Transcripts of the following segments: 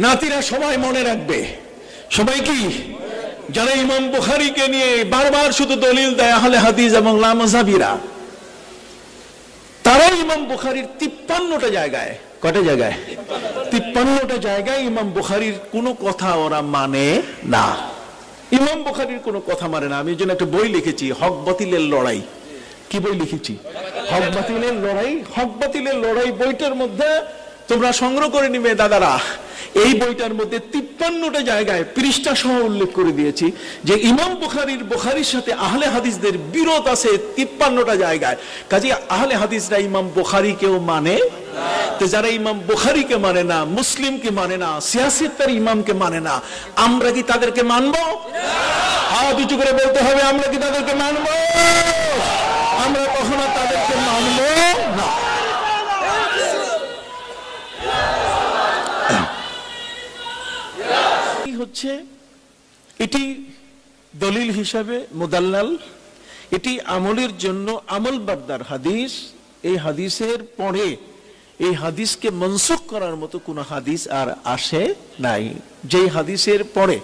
নাতিরা সবাই মনে রাখবে, সবাই কি যারা ইমাম বুখারীকে নিয়ে বারবার শুধু দলিল দেয় আহলে হাদিস এবং লামাযাবিরা, তারা ইমাম বুখারীর 53টা জায়গায়, কয়টা জায়গায়? 53টা জায়গায় ইমাম বুখারীর কোনো কথা ওরা মানে না, ইমাম বুখারীর কোনো কথা মানে না। আমি এই জন্য একটা বই লিখেছি, হক বাতিলের লড়াই। কি বই লিখেছি? হক বাতিলের লড়াই। হক বাতিলের লড়াই বইটার মধ্যে তোমরা সংগ্রহ করে নিবে দাদারা। এই বইটার মধ্যে 53টা জায়গায় পৃষ্ঠা সহ উল্লেখ করে দিয়েছি যে ইমাম বুখারীর সাথে আহলে হাদিসদের বিরোধ আছে 53টা জায়গায়। কাজে আহলে হাদিসরা ইমাম বুখারীকেও মানে, তো যারা ইমাম বুখারীকে মানে না, মুসলিমকে মানে না, সিয়াসতের ইমামকে মানে না, আমরা কি তাদেরকে মানবো? হাত উঁচু করে বলতে হবে, আমরা কি তাদেরকে মানবো? আমরা কখনো তাদেরকে মানবো না। হচ্ছে এটি দলিল হিসাবে মুদাল্লাল, এটি আমলের জন্য আমল বারদার হাদিস। এই হাদিসের পরে এই হাদিসকে মনসুখ করার মতো কোন হাদিস আর আসে নাই। যেই হাদিসের পরে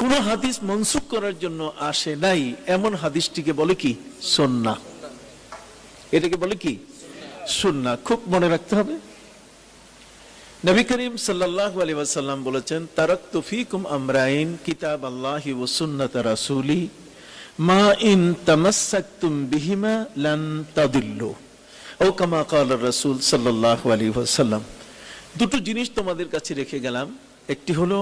কোন হাদিস মনসুখ করার জন্য আসে নাই এমন হাদিসটিকে বলে কি? সুন্নাহ। এটাকে বলে কি? সুন্নাহ। খুব মনে রাখতে হবে। নবী করিম সাল্লাল্লাহু আলাইহি ওয়াসাল্লাম বলেছেন, তারাকতু ফীকুম আমরাইন কিতাবাল্লাহি ওয়া সুন্নাত রাসূলি মা ইন তামাসসাকতুম বিহিমা লান তাদিল্লু, ও কামা ক্বালা রাসূল সাল্লাল্লাহু আলাইহি ওয়াসাল্লাম। দুটো জিনিস তোমাদের কাছে রেখে গেলাম, একটি হলো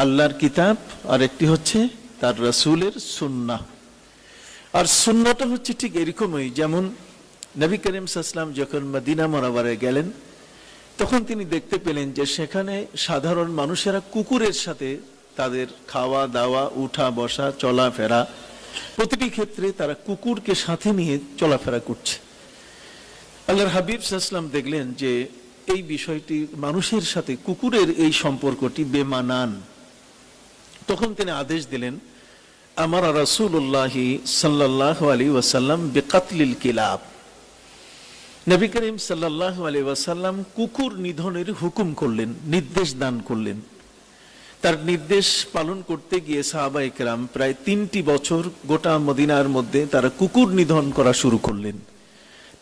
আল্লাহর কিতাব আর একটি হচ্ছে তার রাসূলের সুন্নাহ। আর সুন্নাহটা হচ্ছে ঠিক এরকমই, যেমন নবী করিম সাল্লাল্লাহু আলাইহি ওয়াসাল্লাম যখন মদিনা মুনাওয়ারায় গেলেন তখন তিনি দেখতে পেলেন যে সেখানে সাধারণ মানুষেরা কুকুরের সাথে তাদের খাওয়া দাওয়া, উঠা বসা, চলাফেরা, প্রতিটি ক্ষেত্রে তারা কুকুরকে সাথে নিয়ে চলাফেরা করছে। আল্লাহর হাবিব সাল্লাল্লাহু আলাইহি ওয়াসাল্লাম দেখলেন যে এই বিষয়টি, মানুষের সাথে কুকুরের এই সম্পর্কটি বেমানান। তখন তিনি আদেশ দিলেন, আমারা রাসূলুল্লাহ সাল্লাল্লাহু আলাইহি ওয়াসাল্লাম বিকাতলিল কিলাব। নবী করিম সাল্লাল্লাহু আলাইহি ওয়াসাল্লাম কুকুর নিধনের হুকুম করলেন, নির্দেশ দান করলেন। তার নির্দেশ পালন করতে গিয়ে সাহাবায়ে কেরাম প্রায় 3টি বছর গোটা মদিনার মধ্যে তারা কুকুর নিধন করা শুরু করলেন।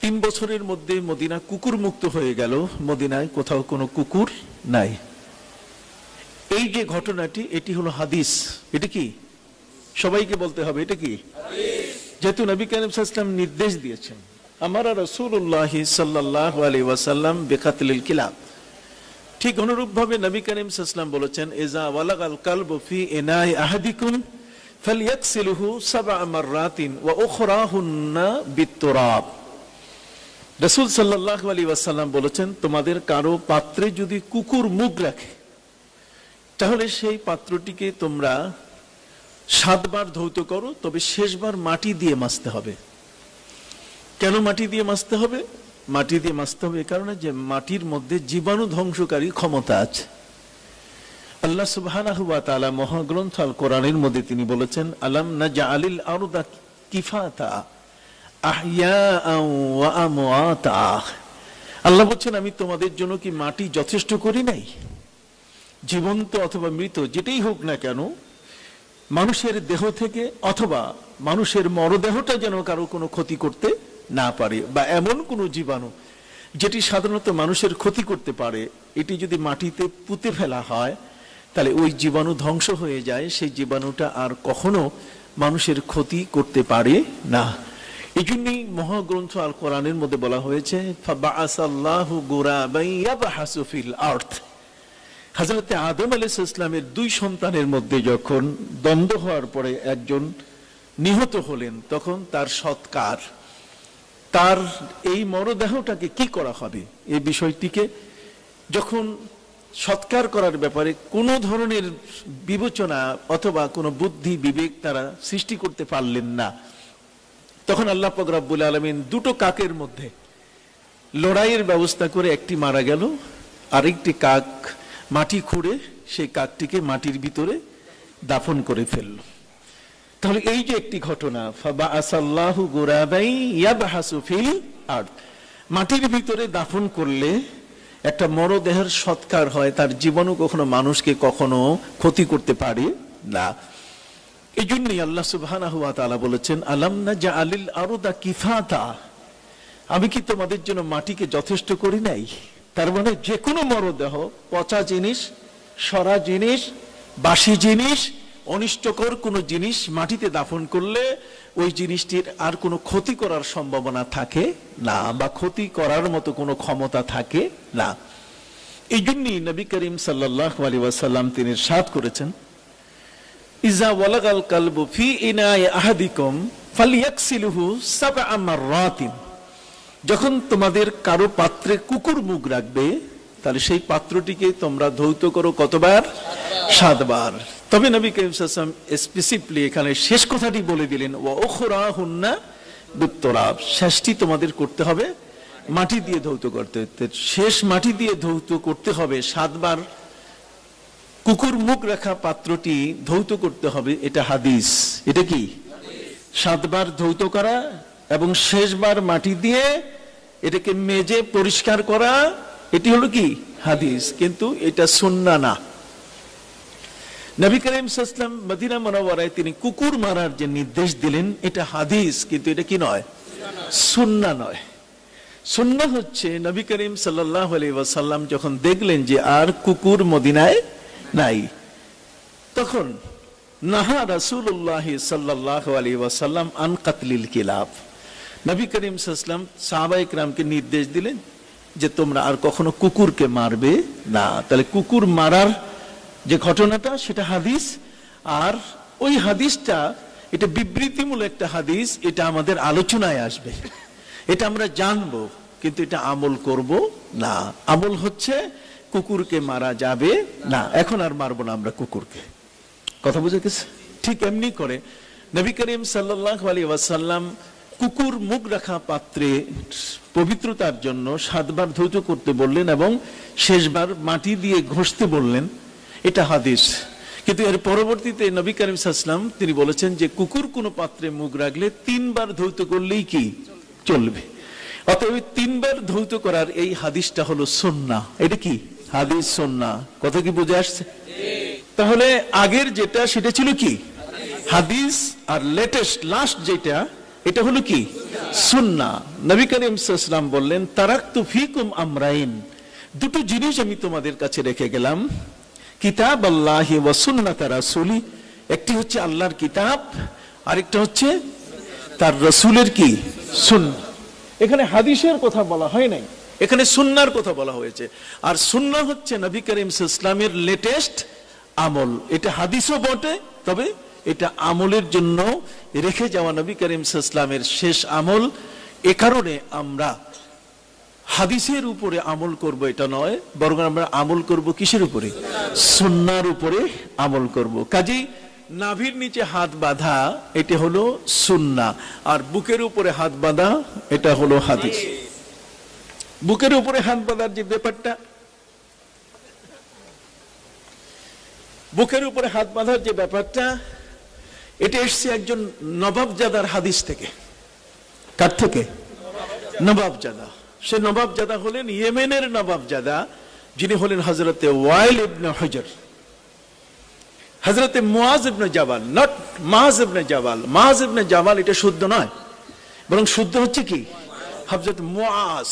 3 বছরের মধ্যে মদিনা কুকুর মুক্ত হয়ে গেল, মদিনায় কোথাও কোনো কুকুর নাই। এই যে ঘটনাটি, এটি হলো হাদিস। এটা কি? সবাইকে বলতে হবে, এটা কি হাদিস। যেহেতু নবী করিম সাল্লাল্লাহু আলাইহি ওয়াসাল্লাম নির্দেশ দিয়েছেন, আমারা রাসূলুল্লাহ সাল্লাল্লাহু আলাইহি ওয়াসাল্লাম বিকাতলিল কিলাব। ঠিক অনুরূপ ভাবে নবী করিম সাল্লাল্লাহু আলাইহি ওয়াসাল্লাম বলেছেন, ইজা ওয়ালাগাল কালবু ফি ইনাই আহাদিকুম ফালইয়াগসিলহু 7 মাররাতিন ওয়া উখরাহুন্না বিতুরাব। রাসূল সাল্লাল্লাহু আলাইহি ওয়াসাল্লাম বলেছেন, তোমাদের কারো পাত্রে যদি কুকুর মুখ রাখে তাহলে সেই পাত্রটিকে তোমরা 7 বার ধৌত করো, তবে শেষবার মাটি দিয়ে মাজতে হবে। কেন মাটি দিয়ে মাজতে হবে? মাটি দিয়ে মাজতে হবে এই কারণে যে মাটির মধ্যে জীবাণু ধ্বংসকারী ক্ষমতা আছে। আল্লাহ সুবহানাহু ওয়া তাআলা মহাগ্রন্থ আল কোরআনের মধ্যে তিনি বলেছেন, আলাম নাজআলিল আরদা কিফাতা আহইয়াআন ওয়া আমওয়াতা। আল্লাহ বলেন, আমি তোমাদের জন্য কি মাটি যথেষ্ট করি নাই? জীবন্ত অথবা মৃত যেটাই হোক না কেন, মানুষের দেহ থেকে অথবা মানুষের মরদেহটা যেন কারো কোনো ক্ষতি করতে না পারে, বা এমন কোনো জীবাণু যেটি সাধারণত মানুষের ক্ষতি করতে পারে, এটি যদি মাটিতে পুঁতে ফেলা হয় তাহলে ওই জীবাণু ধ্বংস হয়ে যায়, সেই জীবাণুটা আর কখনো মানুষের ক্ষতি করতে পারে না। এই জন্যই মহাগ্রন্থ আল কোরআনের মধ্যে বলা হয়েছে, ফাবাআসাল্লাহু গুরাবান ইয়াবহাসু ফিল আরদ। হযরত আদম আলাইহিস সালামের 2 সন্তানের মধ্যে যখন দ্বন্দ্ব হওয়ার পরে একজন নিহত হলেন, তখন তার সৎকার, তার এই মরদেহটাকে কি করা হবে এই বিষয়টিকে যখন সৎকার করার ব্যাপারে কোনো ধরনের বিবেচনা অথবা কোনো বুদ্ধি বিবেক তারা সৃষ্টি করতে পারলেন না, তখন আল্লাহ পাক রব্বুল আলামিন 2টো কাকের মধ্যে লড়াইয়ের ব্যবস্থা করে একটি মারা গেল, আরেকটি কাক মাটি খুঁড়ে সেই কাকটিকে মাটির ভিতরে দাফন করে ফেলল। তাহলে এই যে একটি ঘটনা, ফাবাআসাল্লাহু গুরাবান ইয়াবহাসু ফিল আরদ, মাটির ভিতরে দাফন করলে একটা মরদেহের সৎকার হয়, তার জীবনও কখনো মানুষকে কখনো ক্ষতি করতে পারে না। এই জন্যই আল্লাহ সুবহানাহু ওয়া তাআলা বলেছেন, আলাম নাজআলিল আরদা কিফাতা, আমি কি তোমাদের জন্য মাটিকে যথেষ্ট করি নাই? তার মানে যে কোনো মরদেহ, পচা জিনিস, সরা জিনিস, বাসি জিনিস, অনিষ্টকর কোনো জিনিস মাটিতে দাফন করলে ওই জিনিসটির আর কোনো ক্ষতি করার সম্ভাবনা থাকে না, বা ক্ষতি করার মতো কোনো ক্ষমতা থাকে না। এই জন্যই নবী করিম সাল্লাল্লাহু আলাইহি ওয়াসাল্লাম তিনি ইরশাদ করেছেন, ইজা ওয়ালাগাল কালবু ফি ইনাই আহাদিকুম ফালিয়াকসিলহু সাবআ মাররাতিন, যখন তোমাদের কারো পাত্রে কুকুর মুখ রাখবে তাহলে সেই পাত্রটিকে তোমরা ধৌত করো কতবার? 7 বার। তবে নবী করিম সাল্লাল্লাহু আলাইহি ওয়াসাল্লাম স্পেসিফিকলি এখানে শেষ কথাটি বলে দিলেন, ওয়া উখরাহুন্না বিত্তরাব, শেষটি তোমাদের করতে হবে মাটি দিয়ে ধৌত করতে। শেষ মাটি দিয়ে ধৌত করতে হবে 7 বার। কুকুর মুখ রাখা পাত্রটি ধৌত করতে হবে, এটা হাদিস। এটা কি? 7 বার ধৌত করা এবং শেষবার মাটি দিয়ে এটাকে মেজে পরিষ্কার করা, এটি হলো কি? হাদিস। কিন্তু এটা সুন্নাহ না। নবী করিম সাল্লাল্লাহু আলাইহি ওয়াসাল্লাম মদিনা মুনাওয়ারায় তিনি কুকুর মারার যে নির্দেশ দিলেন, এটা হাদিস, কিন্তু এটা কি নয়? সুন্নাহ নয়। সুন্নাহ হচ্ছে নবী করিম সাল্লাল্লাহু আলাইহি ওয়াসাল্লাম যখন দেখলেন যে আর কুকুর মদিনায় নাই, তখন নাহা রাসূলুল্লাহ সাল্লাল্লাহু আলাইহি ওয়াসাল্লাম আন কাতলিল কিলাব, নবী করিম সাল্লাল্লাহু আলাইহি ওয়াসাল্লাম সাহাবায়ে কেরামকে নির্দেশ দিলেন যে তোমরা আর কখনো কুকুরকে মারবে না। তাহলে কুকুর মারার যে ঘটনাটা সেটা হাদিস, আর ওই হাদিসটা এটা বিবৃতিমূলক একটা হাদিস, এটা আমাদের আলোচনায় আসবে, এটা আমরা জানবো, কিন্তু এটা আমল করব না। আমল হচ্ছে কুকুরকে মারা যাবে না, এখন আর মারবো না আমরা কুকুরকে। কথা বুঝে গেছে? ঠিক এমনি করে নবী করিম সাল্লাল্লাহু আলাইহি ওয়াসাল্লাম কুকুর মুখ রাখা পাত্রে পবিত্রতার জন্য 7 বার ধৌত করতে বললেন এবং শেষবার মাটি দিয়ে ঘষতে বললেন, এটা হাদিস। কিন্তু এর পরবর্তীতে নবী করিম সাল্লাল্লাহু আলাইহি ওয়াসাল্লাম তিনি বলেছেন যে কুকুর কোনো পাত্রে মুখ রাখলে 3 বার ধৌত করলেই কি চলবে। অতএব 3 বার ধৌত করার এই হাদিসটা হলো সুন্নাহ। এটা কি? হাদিস, সুন্নাহ। কথা কি বুঝে আসছে? তাহলে আগের যেটা সেটা ছিল কি? হাদিস, আর লেটেস্ট লাস্ট যেটা এটা হলো কি? সুন্নাহ। নবী করিম সাল্লাল্লাহু আলাইহি ওয়াসাল্লাম বললেন, তারাকতু ফিকুম আমরাইন, দুটো জিনিস আমি তোমাদের কাছে রেখে গেলাম, কিতাব আল্লাহি ওয়া সুন্নাত রাসূলি, একটি হচ্ছে আল্লাহর কিতাব, আরেকটা হচ্ছে তার রাসূলের কি? সুন্নাহ। এখানে হাদিসের কথা বলা হয় নাই, এখানে সুন্নাহর কথা বলা হয়েছে। আর সুন্নাহ হচ্ছে নবী করিম সাল্লাল্লাহু আলাইহি ওয়াসাল্লামের লেটেস্ট আমল। এটা হাদিসও বটে, তবে এটা আমলের জন্য রেখে যাওয়া নবী করিম সাল্লাল্লাহু আলাইহি ওয়াসাল্লামের শেষ আমল। এ কারণে আমরা হাদিসের উপরে আমল করব এটা নয়, বরং আমরা আমল করব কিসের উপরে? সুন্নাহর উপরে আমল করব। কাজেই নাভির নিচে হাত বাঁধা এটা হলো সুন্নাহ, আর বুকের উপরে হাত বাঁধা এটা হলো হাদিস। বুকের উপরে হাত বাঁধার যে ব্যাপারটা, বুকের উপরে হাত বাঁধার যে ব্যাপারটা, এটা এসছে একজন নবাবজাদার হাদিস থেকে। কার থেকে? নবাবজাদা। সে নবাবজাদা হলেন ইয়েমেনের নবাবজাদা, যিনি হলেন হযরতে ওয়াইল ইবনে হুজর। হযরতে মুআজ ইবনে জাবাল, নট মাআজ ইবনে জাবাল। মাআজ ইবনে জাবাল এটা শুদ্ধ নয়, বরং শুদ্ধ হচ্ছে কি? হযরত মুআজ।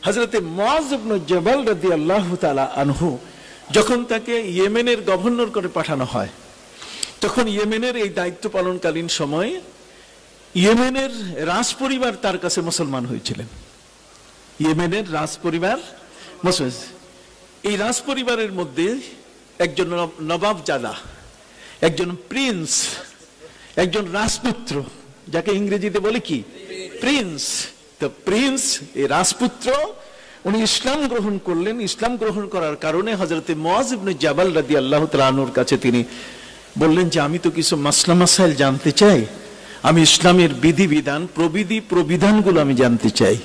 হযরতে মুআজ ইবনে জাবাল রাদিয়াল্লাহু তাআলা আনহু যখন তাকে ইয়েমেনের গভর্নর করে পাঠানো হয়, তখন ইয়েমেনের এই দায়িত্ব পালনকালীন সময় ইয়েমেনের রাজ পরিবার তার কাছে মুসলমান হয়েছিলেন। ইয়েমেনের রাজ পরিবার মুসলমান। এই রাজ পরিবারের মধ্যে একজন নবাবজাদা, একজন প্রিন্স, একজন রাজপুত্র, যাকে ইংরেজিতে বলে কি? প্রিন্স। তো প্রিন্স, এই রাজপুত্র, উনি ইসলাম গ্রহণ করলেন। ইসলাম গ্রহণ করার কারণে হযরতে মুআজ ইবনে জাবাল রাদিয়াল্লাহু তাআলা আনহুর কাছে তিনি বললেন যে আমি তো কিছু মাসলা মাসাইল জানতে চাই, আমি ইসলামের বিধিবিধান, প্রবিধানগুলো আমি জানতে চাই।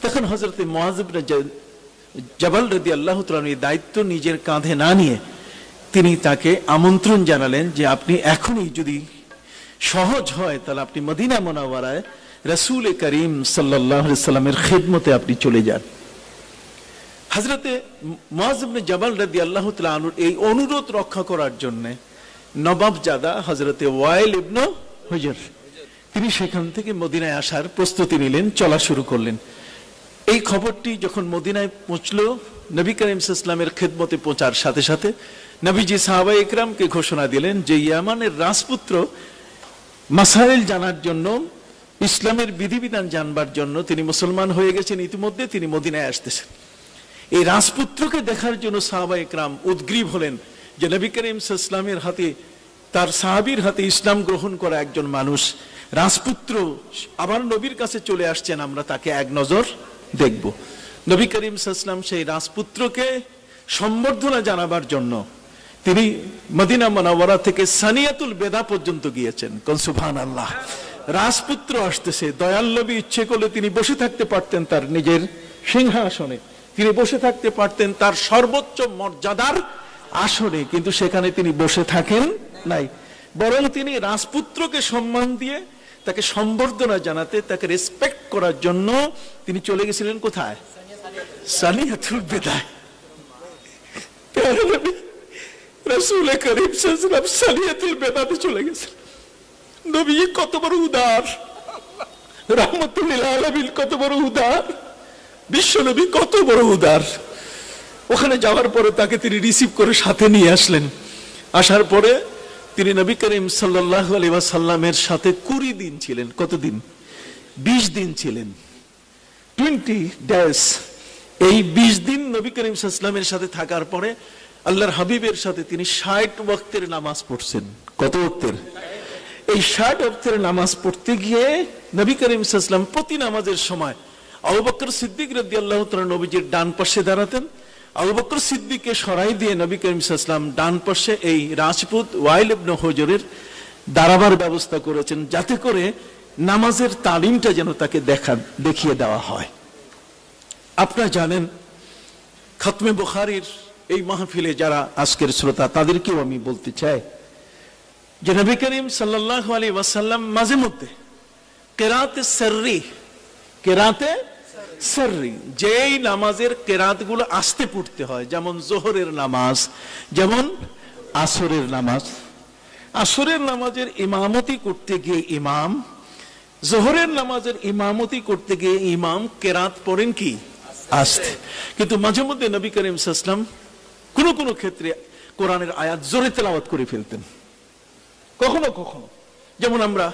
তখন হযরতে মুআজ ইবনে জাবাল রাদিয়াল্লাহু তাআলা এই দায়িত্ব নিজের কাঁধে না নিয়ে তিনি তাকে আমন্ত্রণ জানালেন যে আপনি এখনই যদি সহজ হয় তাহলে আপনি মদিনা মুনাওয়ারায় রাসূল করিম সাল্লাল্লাহু আলাইহি ওয়াসাল্লামের খিদমতে আপনি চলে যান। হযরতে মুআয ইবনে জাবাল রাদিয়াল্লাহু তাআলা আনহু এই অনুরোধ রক্ষা করার জন্য নবাবজাদা হযরতে ওয়াইল ইবনে হুজর তিনি সেখান থেকে মদিনায় আসার প্রস্তুতি নিলেন, চলা শুরু করলেন। এই খবরটি যখন মদিনায় পৌঁছলো, নবী করিম সাল্লাল্লাহু আলাইহি ওয়াসাল্লামের খেদমতে পৌঁছার সাথে সাথে নবীজি সাহাবায়ে ইকরামকে ঘোষণা দিলেন যে ইয়ামানের রাজপুত্র মাসাইল জানার জন্য, ইসলামের বিধিবিধান জানবার জন্য তিনি মুসলমান হয়ে গেছেন, ইতিমধ্যে তিনি মদিনায় আসতেছেন। এই রাজপুত্রকে দেখার জন্য সাহাবায়ে ইকরাম উদ্গ্রীব হলেন যে নবী করিম সাল্লাল্লাহু আলাইহি ওয়াসাল্লামের হাতে, তার সাহাবীর হাতে ইসলাম গ্রহণ করা একজন মানুষ, রাজপুত্র আবার নবীর কাছে চলে আসছেন, আমরা তাকে এক নজর দেখব। নবী করিম সাল্লাল্লাহু আলাইহি ওয়াসাল্লাম সেই রাজপুত্রকে সম্বর্ধনা জানাবার জন্য তিনি মদিনা মুনাওয়ারা থেকে সানিয়াতুল বেদা পর্যন্ত গিয়েছেন। কোন সুবহানাল্লাহ। রাজপুত্র আসতেছে, দয়াল নবী ইচ্ছে করলে তিনি বসে থাকতে পারতেন তার নিজের সিংহাসনে, তিনি বসে থাকতে পারতেন তার সর্বোচ্চ মর্যাদার আসনে, কিন্তু সেখানে তিনি বসে থাকেন নাই, বরং তিনি রাজপুত্রকে সম্মান দিয়ে তাকে সম্বর্ধনা জানাতে, তাকে রেসপেক্ট করার জন্য তিনি চলে গেছিলেন কোথায়? সানিয়াতুল বেদায়। রাসূল করিম সাল্লাল্লাহু আলাইহি ওয়াসাল্লাম সানিয়াতুল বেদাতে চলে গেছেন। নবী কত বড় উদার, রাহমাতুল লিল আলামিন কত বড় উদার, বিশ্ব নবী কত বড় উদার। ওখানে যাওয়ার পরে তাকে তিনি রিসিভ করে সাথে নিয়ে আসলেন। আসার পরে তিনি নবী করিম সাল্লাল্লাহু আলাইহি ওয়াসাল্লামের সাথে 20 দিন ছিলেন। কতদিন? 20 দিন ছিলেন, 20 days। এই 20 দিন নবী করিম সাল্লাল্লাহু আলাইহি ওয়াসাল্লামের সাথে থাকার পরে আল্লাহর হাবিবের সাথে তিনি 60 ওয়াক্তের নামাজ পড়ছেন। কত ওয়াক্তের? এই 60 ওয়াক্তের নামাজ পড়তে গিয়ে নবী করিম সাল্লাল্লাহু আলাইহি ওয়াসাল্লাম প্রতি নামাজের সময় আবু বকর সিদ্দিক রাদিয়াল্লাহু তাআলা নবীজির ডান পাশে দাঁড়াতেন। আবু বকর সিদ্দিককে সরাই দিয়ে নবী করিম সাল্লাল্লাহু আলাইহি ওয়াসাল্লাম ডান পাশে এই রাজপুত ওয়াইল ইবনে হুজরের দাঁড়াবার ব্যবস্থা করেছেন, যাতে করে নামাজের তালিমটা যেন তাকে দেখিয়ে দেওয়া হয়। আপনারা জানেন খতমে বুখারীর এই মাহফিলে যারা আজকের শ্রোতা, তাদেরকেও আমি বলতে চাই যে নবী করিম সাল্লাল্লাহু আলাইহি ওয়াসাল্লাম মাঝে মধ্যে কিরাতে সাররি, যেই নামাজের কেরাতগুলো আস্তে পড়তে হয়, যেমন যোহরের নামাজ, যেমন আসরের নামাজ। আসরের নামাজের ইমামতি করতে গিয়ে ইমাম, যোহরের নামাজের ইমামতি করতে গিয়ে ইমাম কেরাত পড়েন কি? আস্তে। কিন্তু মাঝে মধ্যে নবী করিম সাল্লাল্লাহু আলাইহি ওয়াসাল্লাম কোনো কোনো ক্ষেত্রে কোরআনের আয়াত জোরে তেলাওয়াত করে ফেলতেন, কখনো কখনো। যেমন আমরা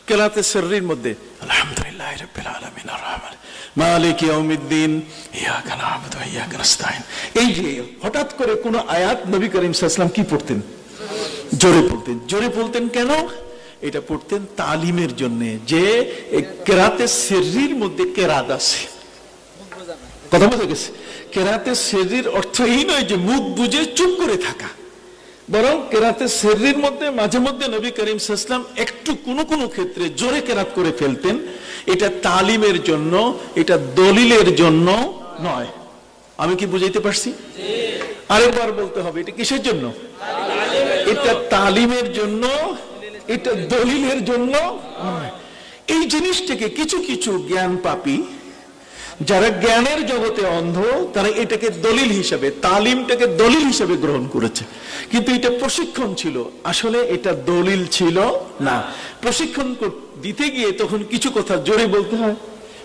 কেরাতে সাররির মধ্যে আলহামদুলিল্লাহি রাব্বিল আলামিন আর রহমান মালিক ইয়াউমিদ্দিন ইয়াকা না'বুদু ওয়া ইয়াকা নাস্তাইন, এই যে হঠাৎ করে কোন আয়াত নবী করিম সাল্লাল্লাহু আলাইহি ওয়াসাল্লাম কি পড়তেন? জোরে পড়তেন। জোরে পড়তেন কেন? এটা পড়তেন তালিমের জন্য, যে কেরাতে সাররির মধ্যে কেরাত আছে। কথা বুঝে গেছে? কেরাতে সাররির অর্থ এই নয় যে মুখ বুজে চুপ করে থাকা, বরং কেরাতে সাররির মধ্যে মাঝে মধ্যে নবী করিম সাল্লাল্লাহু আলাইহি ওয়াসাল্লাম একটু কোনো কোনো ক্ষেত্রে জোরে কেরাত করে ফেলতেন। এটা তালিমের জন্য, এটা দলিলের জন্য নয়। আমি কি বুঝাইতে পারছি? আরেকবার বলতে হবে, এটা কিসের জন্য? এটা তালিমের জন্য, এটা দলিলের জন্য নয়। এই জিনিসটাকে কিছু কিছু জ্ঞান পাপী, যারা জ্ঞানের জগতে অন্ধ, তারা এটাকে দলিল হিসেবে, তালিমটাকে দলিল হিসেবে গ্রহণ করেছে, কিন্তু এটা প্রশিক্ষণ ছিল। আসলে এটা দলিল ছিল না। প্রশিক্ষণ দিতে গিয়ে তখন কিছু কথা জোরে বলতে হয়,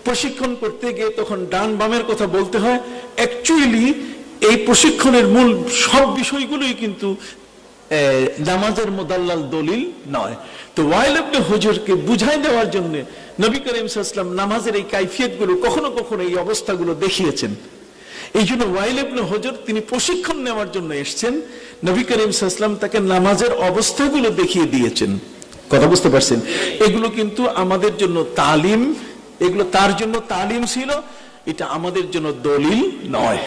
প্রশিক্ষণ করতে গিয়ে তখন ডান বামের কথা বলতে হয়। অ্যাকচুয়ালি এই প্রশিক্ষণের মূল সব বিষয়গুলোই কিন্তু নামাজের মুদাল্লাল দলিল নয়। তো ওয়াইল ইবনে হুজরকে বুঝাই দেওয়ার জন্য নবী করিম সাল্লাল্লাহু আলাইহি ওয়াসাল্লাম নামাজের এই কাইফিয়তগুলো কখনো কখনো এই অবস্থাগুলো দেখিয়েছেন। এই জন্য ওয়াইল ইবনে হুজর তিনি প্রশিক্ষণ নেওয়ার জন্য এসেছেন, নবী করিম সাল্লাল্লাহু আলাইহি ওয়াসাল্লাম তাকে নামাজের অবস্থাগুলো দেখিয়ে দিয়েছেন। কথা বুঝতে পারছেন? এগুলো কিন্তু আমাদের জন্য তালিম, এগুলো তার জন্য তালিম ছিল, এটা আমাদের জন্য দলিল নয়।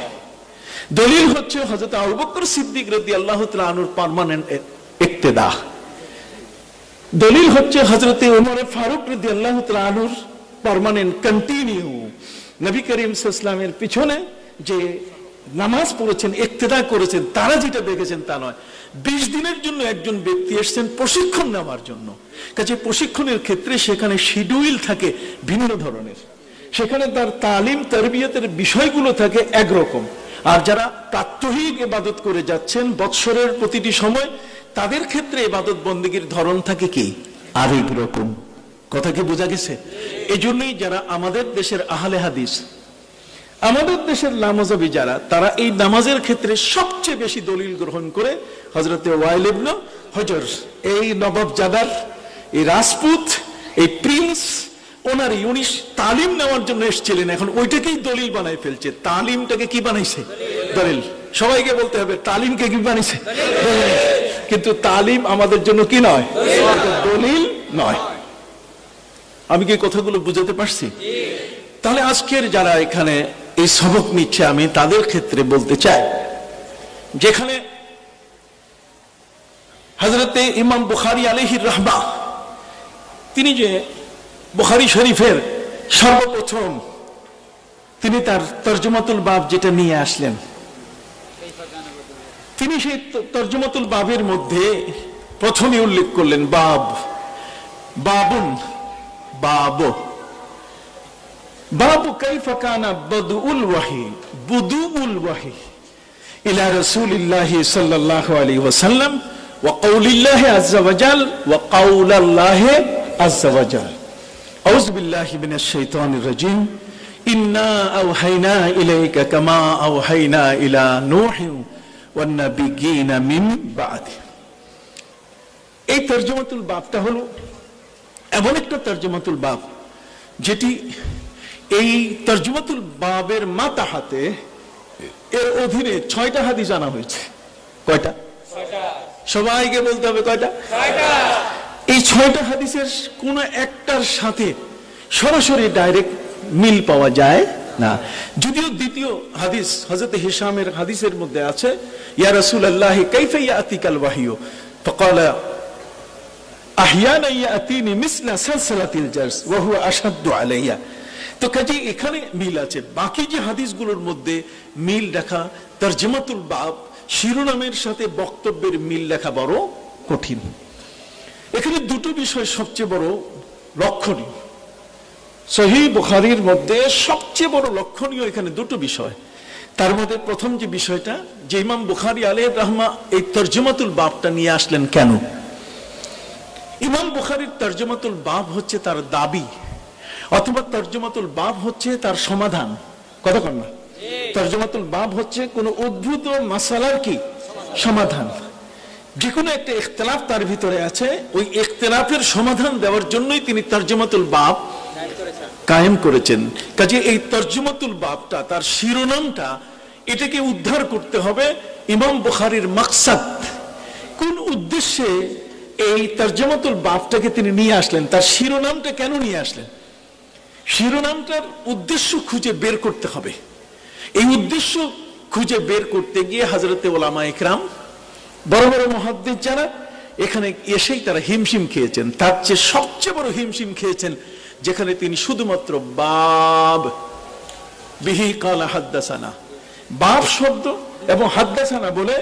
দলিল হচ্ছে হযরত আবু বকর সিদ্দিক রাদিয়াল্লাহু তাআলা আনহুর পার্মানেন্ট ইক্তেদা। দলিল হচ্ছে হযরত ওমর ফারুক রাদিয়াল্লাহু তাআলা আনহুর পার্মানেন্ট কন্টিনিউ। নবী করিম সাল্লাল্লাহু আলাইহি ওয়াসাল্লামের পিছনে যে নামাজ পড়েছেন, ইক্তেদা করেছেন, তারা যেটা দেখেছেন তা নয়। 20 দিনের জন্য একজন ব্যক্তি এসেছেন প্রশিক্ষণ নেওয়ার জন্য, কাজে প্রশিক্ষণের ক্ষেত্রে সেখানে শিডিউল থাকে ভিন্ন ধরনের। সেখানে তার তালিম তারবিয়তের বিষয়গুলো থাকে একরকম, আর যারা প্রাত্যহিক ইবাদত করে যাচ্ছেন বৎসরের প্রতিটি সময়, তাদের ক্ষেত্রে ইবাদত বন্দেগীর ধরন থাকে কি আরেক রকম। কথা কি বোঝা গেছে? এই জন্যই যারা আমাদের দেশের আহলে হাদিস, আমাদের দেশের নামাজি যারা, তারা এই নামাজের ক্ষেত্রে সবচেয়ে বেশি দলিল গ্রহণ করে হযরতে ওয়াইল ইবনে হুজর, এই নবাব জাদার, এই রাজপুত, এই প্রিন্স, উনি তালিম নেওয়ার জন্য এসেছিলেন, এখন ওইটাকেই দলিল বানাই ফেলছে। তালিমটাকে কি বানাইছে? দলিল। সবাইকে বলতে হবে তালিমকে কি বানাইছে? কিন্তু তালিম আমাদের জন্য কি নয়, দলিল নয়। আমি কি কথাগুলো বুঝাতে পারছি? তাহলে আজকের যারা এখানে এই সবক নিচ্ছে, আমি তাদের ক্ষেত্রে বলতে চাই, যেখানে হযরতে ইমাম বুখারী আলাইহির রাহমাহ, তিনি যে বুখারী শরীফের সর্বপ্রথম তিনি তার তরজমাতুল বাব যেটা নিয়ে আসলেন, তিনি সেই তরজমাতুল বাবের মধ্যে প্রথমে উল্লেখ করলেন বাব, বাবুন, বাব, বাবু কাইফা কানা বদউল ওয়াহি, বুদুউল ওয়াহি ইলা রাসূলিল্লাহি সাল্লাল্লাহু আলাইহি ওয়াসাল্লাম ওয়া কাউলিল্লাহি আযজা ওয়া জাল ওয়া কাউলাল্লাহি আযজা ওয়া জাল। আউযু বিল্লাহি মিনাশ শাইতানির রাজীম। ইন্না আওহাইনা ইলাইকা কামা আওহাইনা ইলা নূহিন ওয়ান নাবিয়্যিনা মিন বা'দি। এই তরজমাতুল বাবটা হলো এমন একটা তরজমাতুল বাব যেটি এই তরজমাতুল বাবের মাতাহাতে এর অধীনে 6টা হাদিস আনা হয়েছে। কয়টা? 6টা। সবাইকে বলতে হবে কয়টা? 6টা। এই 6টা হাদিসের কোন একটার সাথে সরাসরি ডাইরেক্ট মিল পাওয়া যায় না, যদিও দ্বিতীয় হাদিস হযরত হিশামের হাদিসের মধ্যে আছে, ইয়া রাসূলুল্লাহ কাইফা ইয়াতিকাল ওয়াহয়ু ফাকালা আহইয়ানা ইয়াতিনি মিসলা সালসালাতিল জারস ওয়া হুয়া আশাদ্দু আলাইয়া। তো কাজে এখানে মিল আছে। বাকি যে হাদিসগুলোর মধ্যে মিল দেখা, তরজমাতুল বাব শিরোনামের সাথে বক্তব্যের মিল দেখা বড় কঠিন। এখানে দুটো বিষয় সবচেয়ে বড় লক্ষণীয়। সহিহ বুখারীর মধ্যে সবচেয়ে বড় লক্ষণীয় এখানে দুটো বিষয়। তার মধ্যে প্রথম যে বিষয়টা, যে ইমাম বুখারী আলাইহির রাহমা এই তরজমাতুল বাবটা নিয়ে আসলেন কেন? ইমাম বুখারীর তরজমাতুল বাব হচ্ছে তার দাবি, অথবা তরজমাতুল বাব হচ্ছে তার সমাধান। কথা কন না? তরজমাতুল বাব হচ্ছে কোন উদ্ভূত মাসালার কি সমাধান। যে কোনো একটা ইখতিলাফ তার ভিতরে আছে, ওই ইখতিলাফের সমাধান দেওয়ার জন্যই তিনি তরজমাতুল বাব কায়েম করেছেন। কাজে এই তরজমাতুল বাবটা, তার শিরোনামটা, এটাকে উদ্ধার করতে হবে। ইমাম বুখারীর মাকসাদ, কোন উদ্দেশ্যে এই তরজমাতুল বাবটাকে তিনি নিয়ে আসলেন, তার শিরোনামটা কেন নিয়ে আসলেন, শিরোনামটার উদ্দেশ্য খুঁজে বের করতে হবে। এই উদ্দেশ্য খুঁজে বের করতে গিয়ে হযরতে উলামা ইকরাম, বড় বড় মুহাদ্দিস যারা, এখানে এসেই তারা হিমশিম খেয়েছেন। তার চেয়ে সবচেয়ে বড় হিমশিম খেয়েছেন যেখানে তিনি শুধুমাত্র বাব বিহি কালা হাদ্দাসানা, বাব শব্দ এবং হাদ্দাসানা বলে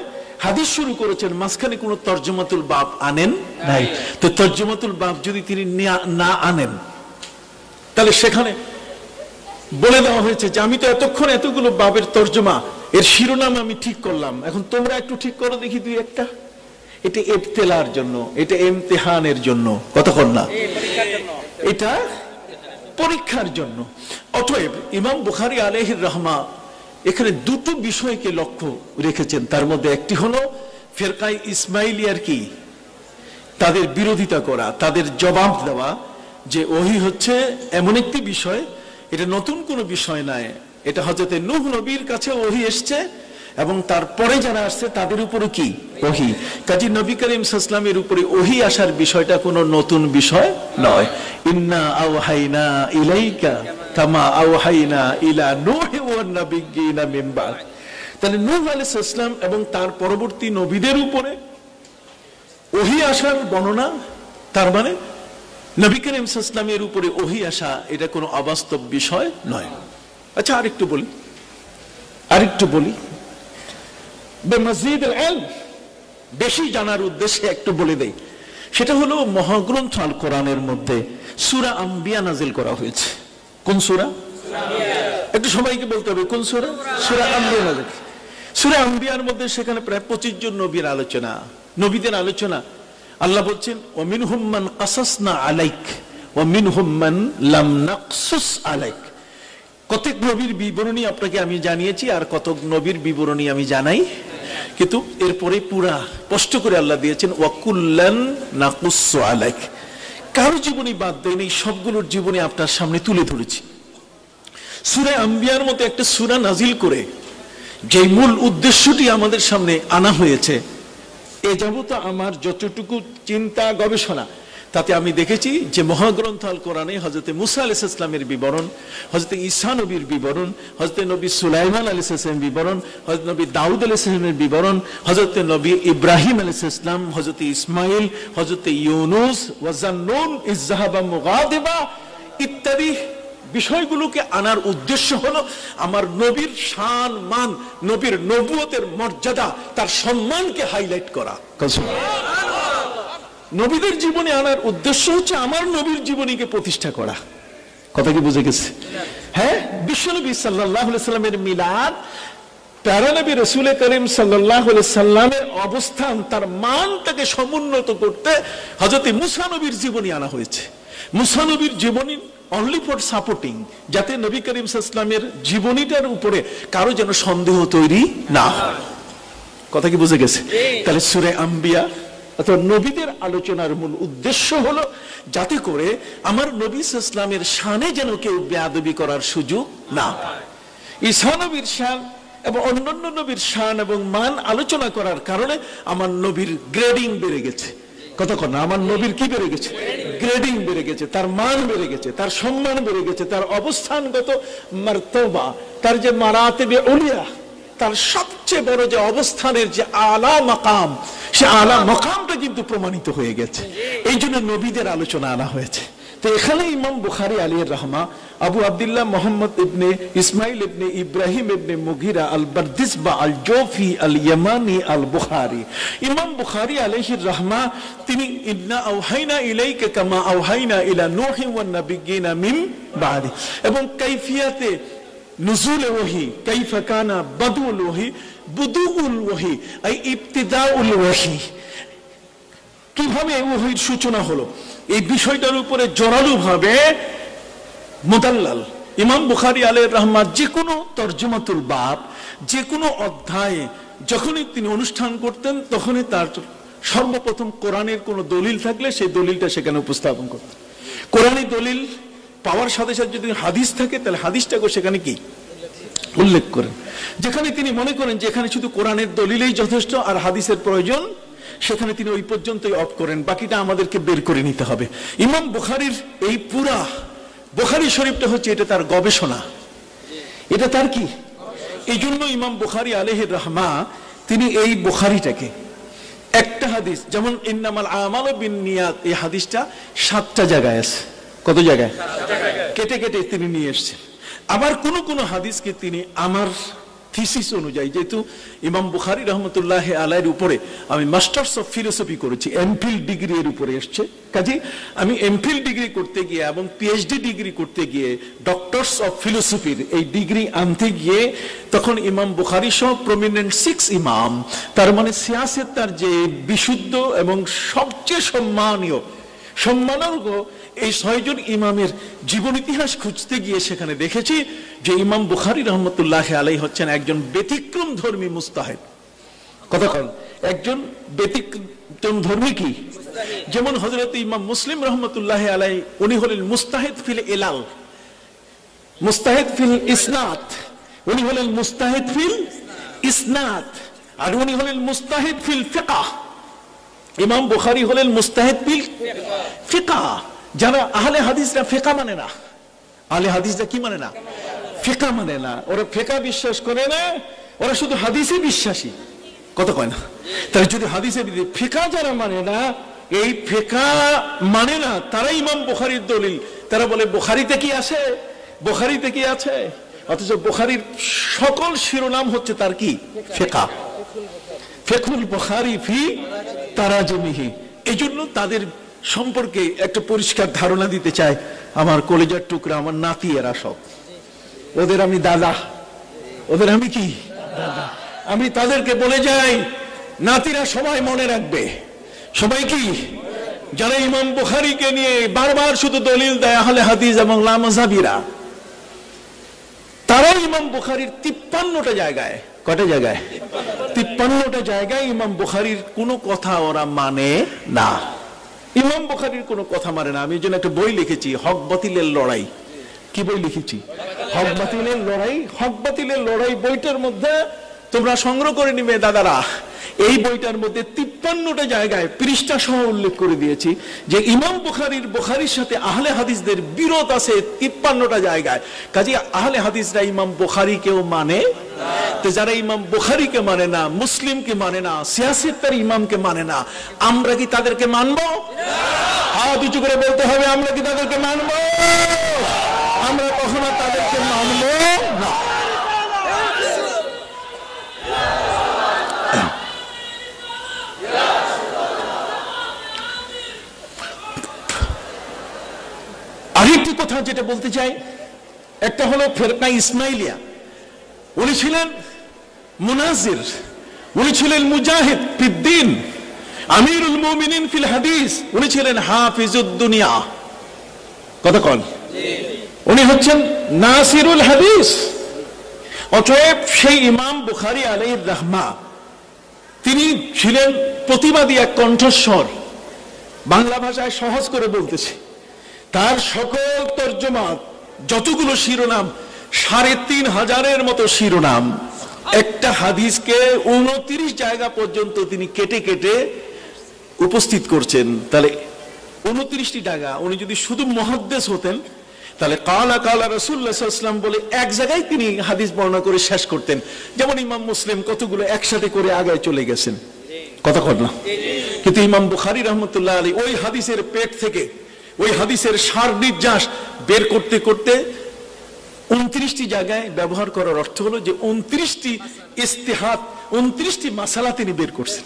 হাদিস শুরু করেছেন, মাঝখানে কোনো তরজমাতুল বাব আনেন নাই। তো তরজমাতুল বাব যদি তিনি না আনেন, তাহলে সেখানে বলে দেওয়া হয়েছে যে আমি তো এতক্ষণ এতগুলো বাবের তর্জমা, এর শিরোনাম আমি ঠিক করলাম, এখন তোমরা একটু ঠিক করো দেখি দুই একটা। এটা ইবতিলার জন্য, এটা ইমতিহানের জন্য, কতক্ষণ না, এটা পরীক্ষার জন্য। অতএব ইমাম বুখারী আলাইহির রাহমা এখানে দুটো বিষয়কে লক্ষ্য রেখেছেন। তার মধ্যে একটি হলো ফিরকায়ে ইসমাইলিয়ার কি তাদের বিরোধিতা করা, তাদের জবাব দেওয়া, যে ওহী হচ্ছে এমন একটি বিষয়, এটা নতুন কোনো বিষয় নয়, এটা হযরত নূহ নবীর কাছে ওহী এসেছে এবং তারপরে যারা আসছে তাদের উপরে কি ওহী। কাজী নবী করিম সাল্লাল্লাহু আলাইহি ওয়াসাল্লামের উপরে ওহী আসার বিষয়টা কোনো নতুন বিষয় নয়। ইন্না আওহাইনা ইলাইকা কামা আওহাইনা ইলা নূহি ওয়ান নাবিয়্যিনা মিন বা'দ। তাহলে নূহ আলাইহিস সালাম এবং তার পরবর্তী নবীদের উপরে ওহী আসার বর্ণনা, তার মানে নবী করিম সাল্লাল্লাহু আলাইহি ওয়াসাল্লামের উপরে ওহী আসা এটা কোনো অবাস্তব বিষয় নয়। আচ্ছা আরেকটু বলি বেমাজিদুল ইলম, বেশি জানার উদ্দেশ্যে একটু বলে দেই। সেটা হলো মহাগ্রন্থ আল কোরআনের মধ্যে সূরা আম্বিয়া নাযিল করা হয়েছে। কোন সূরা? একটু সবাইকে বলতে হবে কোন সূরা? সূরা আম্বিয়া নাযিল। সূরা আম্বিয়ার মধ্যে সেখানে প্রায় 25 জন নবীর আলোচনা, নবীদের আলোচনা। আল্লাহ বলছেন ওয়া মিনহুম মান কাসাসনা আলাইক ওয়া মিনহুম মান লাম নাকসুস আলাইক। কতক নবীর বিবরণী আপনাকে আমি জানিয়েছি আর কতক নবীর বিবরণী আমি জানাই, কিন্তু এরপরে পুরা স্পষ্ট করে আল্লাহ দিয়েছেন ওয়া কুল্লান নাকুসু আলাইক। কারো জীবনী বাদ দেয়নি, সবগুলোর জীবনী আপনার সামনে তুলে ধরেছি। সূরা আম্বিয়ার মতো একটা সূরা নাজিল করে যে মূল উদ্দেশ্যটি আমাদের সামনে আনা হয়েছে, এ যাবত আমার যতটুকু চিন্তা গবেষণা, তাতে আমি দেখেছি যে মহাগ্রন্থ আল কোরআনে হযরত মুসা আলাইহিস সালামের বিবরণ, হযরত ঈসা নবীর বিবরণ, হযরত নবী সুলাইমান আলাইহিস সালামের বিবরণ, হযরত নবী দাউদ আলাইহিস সালামের বিবরণ, হযরত নবী ইব্রাহিম আলাইহিস সালাম, হযরত ইসমাঈল, হযরত ইউনূস, ওয়া যান্নুন ইয যাহাবা মুগাদিবা ইত্যাদি বিষয়গুলোকে আনার উদ্দেশ্য হলো আমার নবীর শান মান, নবীর নবুয়তের মর্যাদা, তার সম্মানকে হাইলাইট করা। নবীদের জীবনে আনার উদ্দেশ্য হচ্ছে আমার নবীর জীবনীকে প্রতিষ্ঠা করা। কথা কি বুঝে গেছে? হ্যাঁ, বিশ্বনবী সাল্লাল্লাহু আলাইহি সাল্লামের মিলাদ, প্যারা নবী রাসূল করিম সাল্লাল্লাহু আলাইহি সাল্লামের অবস্থান, তার মানটাকে সমুন্নত করতে হযরত মুসা নবীর জীবনী আনা হয়েছে। মুসা নবীর জীবনী অনলি ফর সাপোর্টিং, যাতে নবী করিম সাল্লাল্লাহু আলাইহি সাল্লামের জীবনীটার উপরে কারো যেন সন্দেহ তৈরি না হয়। কথা কি বুঝে গেছে? তাহলে সূরা আম্বিয়া অর্থাৎ নবীদের আলোচনার মূল উদ্দেশ্য হলো যাতে করে আমার নবী সাল্লাল্লাহু আলাইহি সাল্লামের শানে যেন কেউ বেয়াদবি করার সুযোগ না পায়। ঈসা নবীর শান এবং অন্যান্য নবীর শান এবং মান আলোচনা করার কারণে আমার নবীর গ্রেডিং বেড়ে গেছে। কতক্ষণ আমার নবীর কি বেড়ে গেছে? গ্রেডিং বেড়ে গেছে, তার মান বেড়ে গেছে, তার সম্মান বেড়ে গেছে, তার অবস্থানগত মারতবা, তার যে মারাতিবে উলিয়া, তার সবচেয়ে বড় যে অবস্থানের যে আলা মাকাম, সে আলা মাকামটা কিন্তু প্রমাণিত হয়ে গেছে। এই জন্য নবীদের আলোচনা আনা হয়েছে। তো এখানে ইমাম বুখারী আলাইহির রাহমা আবু আব্দুল্লাহ মুহাম্মদ ইবনে ইসমাইল ইবনে ইব্রাহিম ইবনে মুগিরা আল বারদিসবা আল জৌফি আল ইয়ামানি আল বুখারী, ইমাম বুখারী আলাইহির রাহমা তিনি ইন্না আওহাইনা ইলাইকা কামা আওহাইনা ইলা নূহি ওয়ান নাবিয়্যিনা মিন বাদি, এবং কাইফিয়াতে নুজুল ওয়াহি, কাইফা কানা বাদুল ওয়াহি, বুদুউল ওয়াহি আই ইবতিদাউল ওয়াহি, কিভাবে ওহির সূচনা হলো, এই বিষয়টার উপরে জোরালো ভাবে মুদাল্লাল ইমাম বুখারী আলাইহির রাহমা যে কোনো তরজমাতুল বাব, যে কোনো অধ্যায়ে যখনই তিনি অনুষ্ঠান করতেন, তখনই তার সর্বপ্রথম কোরআনের কোনো দলিল থাকলে সেই দলিলটা সেখানে উপস্থাপন করতেন। কোরআনী দলিল পাওয়ার সাথে সাথে যদি হাদিস থাকে, তাহলে হাদিসটাকে সেখানে কি উল্লেখ করেন। যেখানে তিনি মনে করেন যে এখানে শুধু কোরআনের দলিলেই যথেষ্ট আর হাদিসের প্রয়োজন, সেখানে তিনি ওই পর্যন্তই অফ করেন, বাকিটা আমাদেরকে বের করে নিতে হবে। ইমাম বুখারীর এই পুরা বুখারী শরীফটা হচ্ছে এটা তার গবেষণা, এটা তার কি, এই জন্য ইমাম বুখারী আলাইহির রাহমা তিনি এই বুখারীটাকে একটা হাদিস, যেমন ইন্নামাল আমালু বিন্নিয়াত, এই হাদিসটা 7টা জায়গায় আছে। কত জায়গায়? কেটে কেটে তিনি নিয়ে এসেছেন। আবার কোন কোন হাদিসকে তিনি আমার থিসিস অনুযায়ী, যেহেতু ইমাম বুখারী রহমতুল্লাহ আলাইহির উপরে আমি মাস্টার্স অফ ফিলোসফি করেছি, এমফিল ডিগ্রি এর উপরে এসছে, কাজে আমি এমফিল ডিগ্রি করতে গিয়ে এবং পিএইচডি ডিগ্রি করতে গিয়ে ডক্টরস অফ ফিলোসফির এই ডিগ্রি আনতে গিয়ে তখন ইমাম বুখারী সহ প্রমিনেন্ট 6 ইমাম, তার মানে সিয়াসেত তার যে বিশুদ্ধ এবং সবচেয়ে সম্মানযোগ্য এই 6 জন ইমামের জীবন ইতিহাস খুঁজতে গিয়ে সেখানে দেখেছি যে ইমাম বুখারী রহমতুল্লাহ আলাইহি হচ্ছেন একজন ব্যতিক্রম ধর্মী মুস্তাহিদ। কতক্ষণ? একজন ব্যতিক্রম ধর্মী কি, যেমন হযরত ইমাম মুসলিম রহমতুল্লাহ আলাইহি উনি হলেন মুস্তাহিদ ফিল ইলাল, মুস্তাহিদ ফিল ইসনাদ, উনি হলেন মুস্তাহিদ ফিল ইসনাদ, আর উনি হলেন মুস্তাহিদ ফিল ফিকহ। ইমাম বুখারী হলেন মুস্তাহিদ ফিল ফিকহ। যারা আহলে হাদিসরা ফিকহ মানে না, আহলে হাদিসরা কি মানে না? ফিকহ মানে না। ওরা ফিকহ বিশ্বাস করে না, ওরা শুধু হাদিসে বিশ্বাসী। কত কয় না? তাহলে যদি হাদিসে ফিকহ যারা মানে না, এই ফিকহ মানে না, তারা ইমাম বুখারীর দলিল, তারা বলে বুখারীতে কি আছে, বুখারীতে কি আছে, অথচ বুখারীর সকল শিরোনাম হচ্ছে তার কি ফিকহ, ফিকহুল বুখারী ফি তারাজুমিহি। এই জন্য তাদের সম্পর্কে একটা পরিষ্কার ধারণা দিতে চায় আমার কলেজার টুকরা, আমার নাতি, এরা সব ওদের আমি দাদা, ওদের আমি কি দাদা। আমি তাদেরকে বলে যাই, নাতিরা সবাই মনে রাখবে, সবাই কি, যারা ইমাম বুখারীকে নিয়ে বারবার শুধু দলিল দেয় আহলে হাদিস এবং লামাযাবিরা, তারাও ইমাম বুখারীর 53টা জায়গায়, কয়টা জায়গায়, 53টা জায়গায় ইমাম বুখারীর কোনো কথা ওরা মানে না, ইমাম বুখারীর কোনো কথা মানে না। আমি যেন একটা বই লিখেছি, হক বাতিলের লড়াই। কি বই লিখেছি? হক বাতিলের লড়াই। হক বাতিলের লড়াই বইটার মধ্যে তোমরা সংগ্রহ করে নিবে দাদারা। এই বইটার মধ্যে 53টা জায়গায় পৃষ্ঠা সহ উল্লেখ করে দিয়েছি যে ইমাম বুখারীর সাথে আহলে হাদিসদের বিরোধ আছে 53টা জায়গায়। কাজে আহলে হাদিসরা ইমাম বুখারীকেও মানে না। তো যারা ইমাম বুখারীকে মানে না, মুসলিমকে মানে না, সিয়াসতের ইমামকে মানে না, আমরা কি তাদেরকে মানবো? হাত উঁচু করে বলতে হবে, আমরা কি তাদেরকে মানবো? আমরা কখনো তাদেরকে মানবো না। আরেকটি কথা যেটা বলতে চাই, একটা হলো ফেরকা ইসমাইলিয়া। উনি ছিলেন মুনাজির, উনি ছিলেন মুজাহিদ ফিদ্দিন, আমিরুল মুমিনিন ফিল হাদিস, উনি ছিলেন হাফিজুদ দুনিয়া। কথা কন, উনি হচ্ছেন নাসিরুল হাদিস। অতএব সেই ইমাম বুখারী আলাইহির রাহমা, তিনি ছিলেন প্রতিবাদী এক কণ্ঠস্বর। বাংলা ভাষায় সহজ করে বলতেছি, তার সকল তর্জমা, যতগুলো শিরোনাম, 3500-এর মতো শিরোনাম, একটা হাদিসকে 29 জায়গা পর্যন্ত তিনি কেটে কেটে উপস্থিত করছেন। তাহলে 29টি জায়গা, উনি যদি শুধু মুহাদ্দিস হতেন তাহলে কালা কালা রাসূলুল্লাহ সাল্লাল্লাহু আলাইহি ওয়াসাল্লাম বলে এক জায়গায় তিনি হাদিস বর্ণনা করে শেষ করতেন। যেমন ইমাম মুসলিম কতগুলো একসাথে করে আগায় চলে গেছেন, কথা কর না। কিন্তু ইমাম বুখারী রাহমাতুল্লাহ আলাইহি ওই হাদিসের পেট থেকে, ওই হাদিসের সার নির্যাস বের করতে করতে 29টি জায়গায় ব্যবহার করার অর্থ হলো যে 29টি ইস্তিহাদ, 29টি মাসালা তিনি বের করছেন।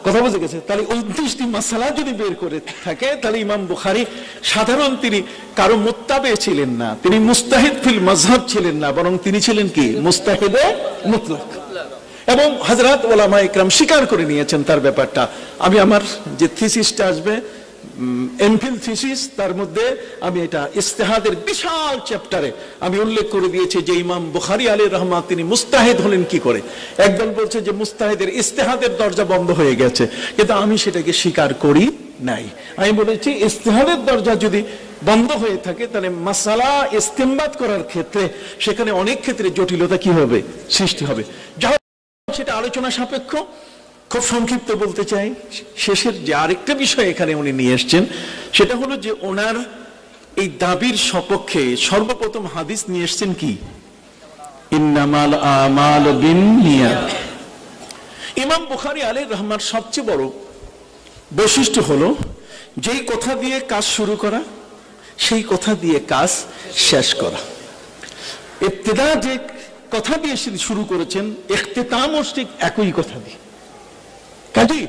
কথা বুঝে গেছে? তাহলে 29টি মাসালা যদি বের করে থাকে, তাহলে ইমাম বুখারী সাধারণ তিনি কারো মুত্তাবে ছিলেন না, তিনি মুস্তাহিদ ফিল মাযহাব ছিলেন না, বরং তিনি ছিলেন কি, মুস্তাহিদে মুতলাক। এবং হযরত উলামা ইকরাম স্বীকার করে নিয়েছেন তার ব্যাপারটা। আমি আমার যে থিসিসটা আসবে, এমফিল থিসিস, তার মধ্যে আমি এটা ইস্তেহাদের বিশাল চ্যাপ্টারে আমি উল্লেখ করে দিয়েছি যে ইমাম বুখারী আলাইহির রাহমাত তিনি মুস্তাহিদ হলেন কি করে। একদল বলছে যে মুস্তাহিদের ইস্তেহাদের দরজা বন্ধ হয়ে গেছে, কিন্তু আমি সেটাকে স্বীকার করি নাই। আমি বলেছি ইস্তেহাদের দরজা যদি বন্ধ হয়ে থাকে, তাহলে মাসালা ইস্তেমবাদ করার ক্ষেত্রে সেখানে অনেক ক্ষেত্রে জটিলতা কি হবে, সৃষ্টি হবে। যা সেটা আলোচনা সাপেক্ষ। খুব সংক্ষিপ্ত বলতে চাই, শেষের যে আরেকটা বিষয় এখানে উনি নিয়ে এসছেন, সেটা হলো যে ওনার এই দাবির সপক্ষে সর্বপ্রথম হাদিস নিয়ে এসছেন কি, ইন্নামাল আমালু বিন্নিয়াত। ইমাম বুখারী আলাইহির রাহমার সবচেয়ে বড় বৈশিষ্ট্য হলো যেই কথা দিয়ে কাজ শুরু করা, সেই কথা দিয়ে কাজ শেষ করা। ইবতিদা যে কথা দিয়ে শুরু করেছেন, ইখতিতামও ঠিক একই কথা দিয়ে। কাজী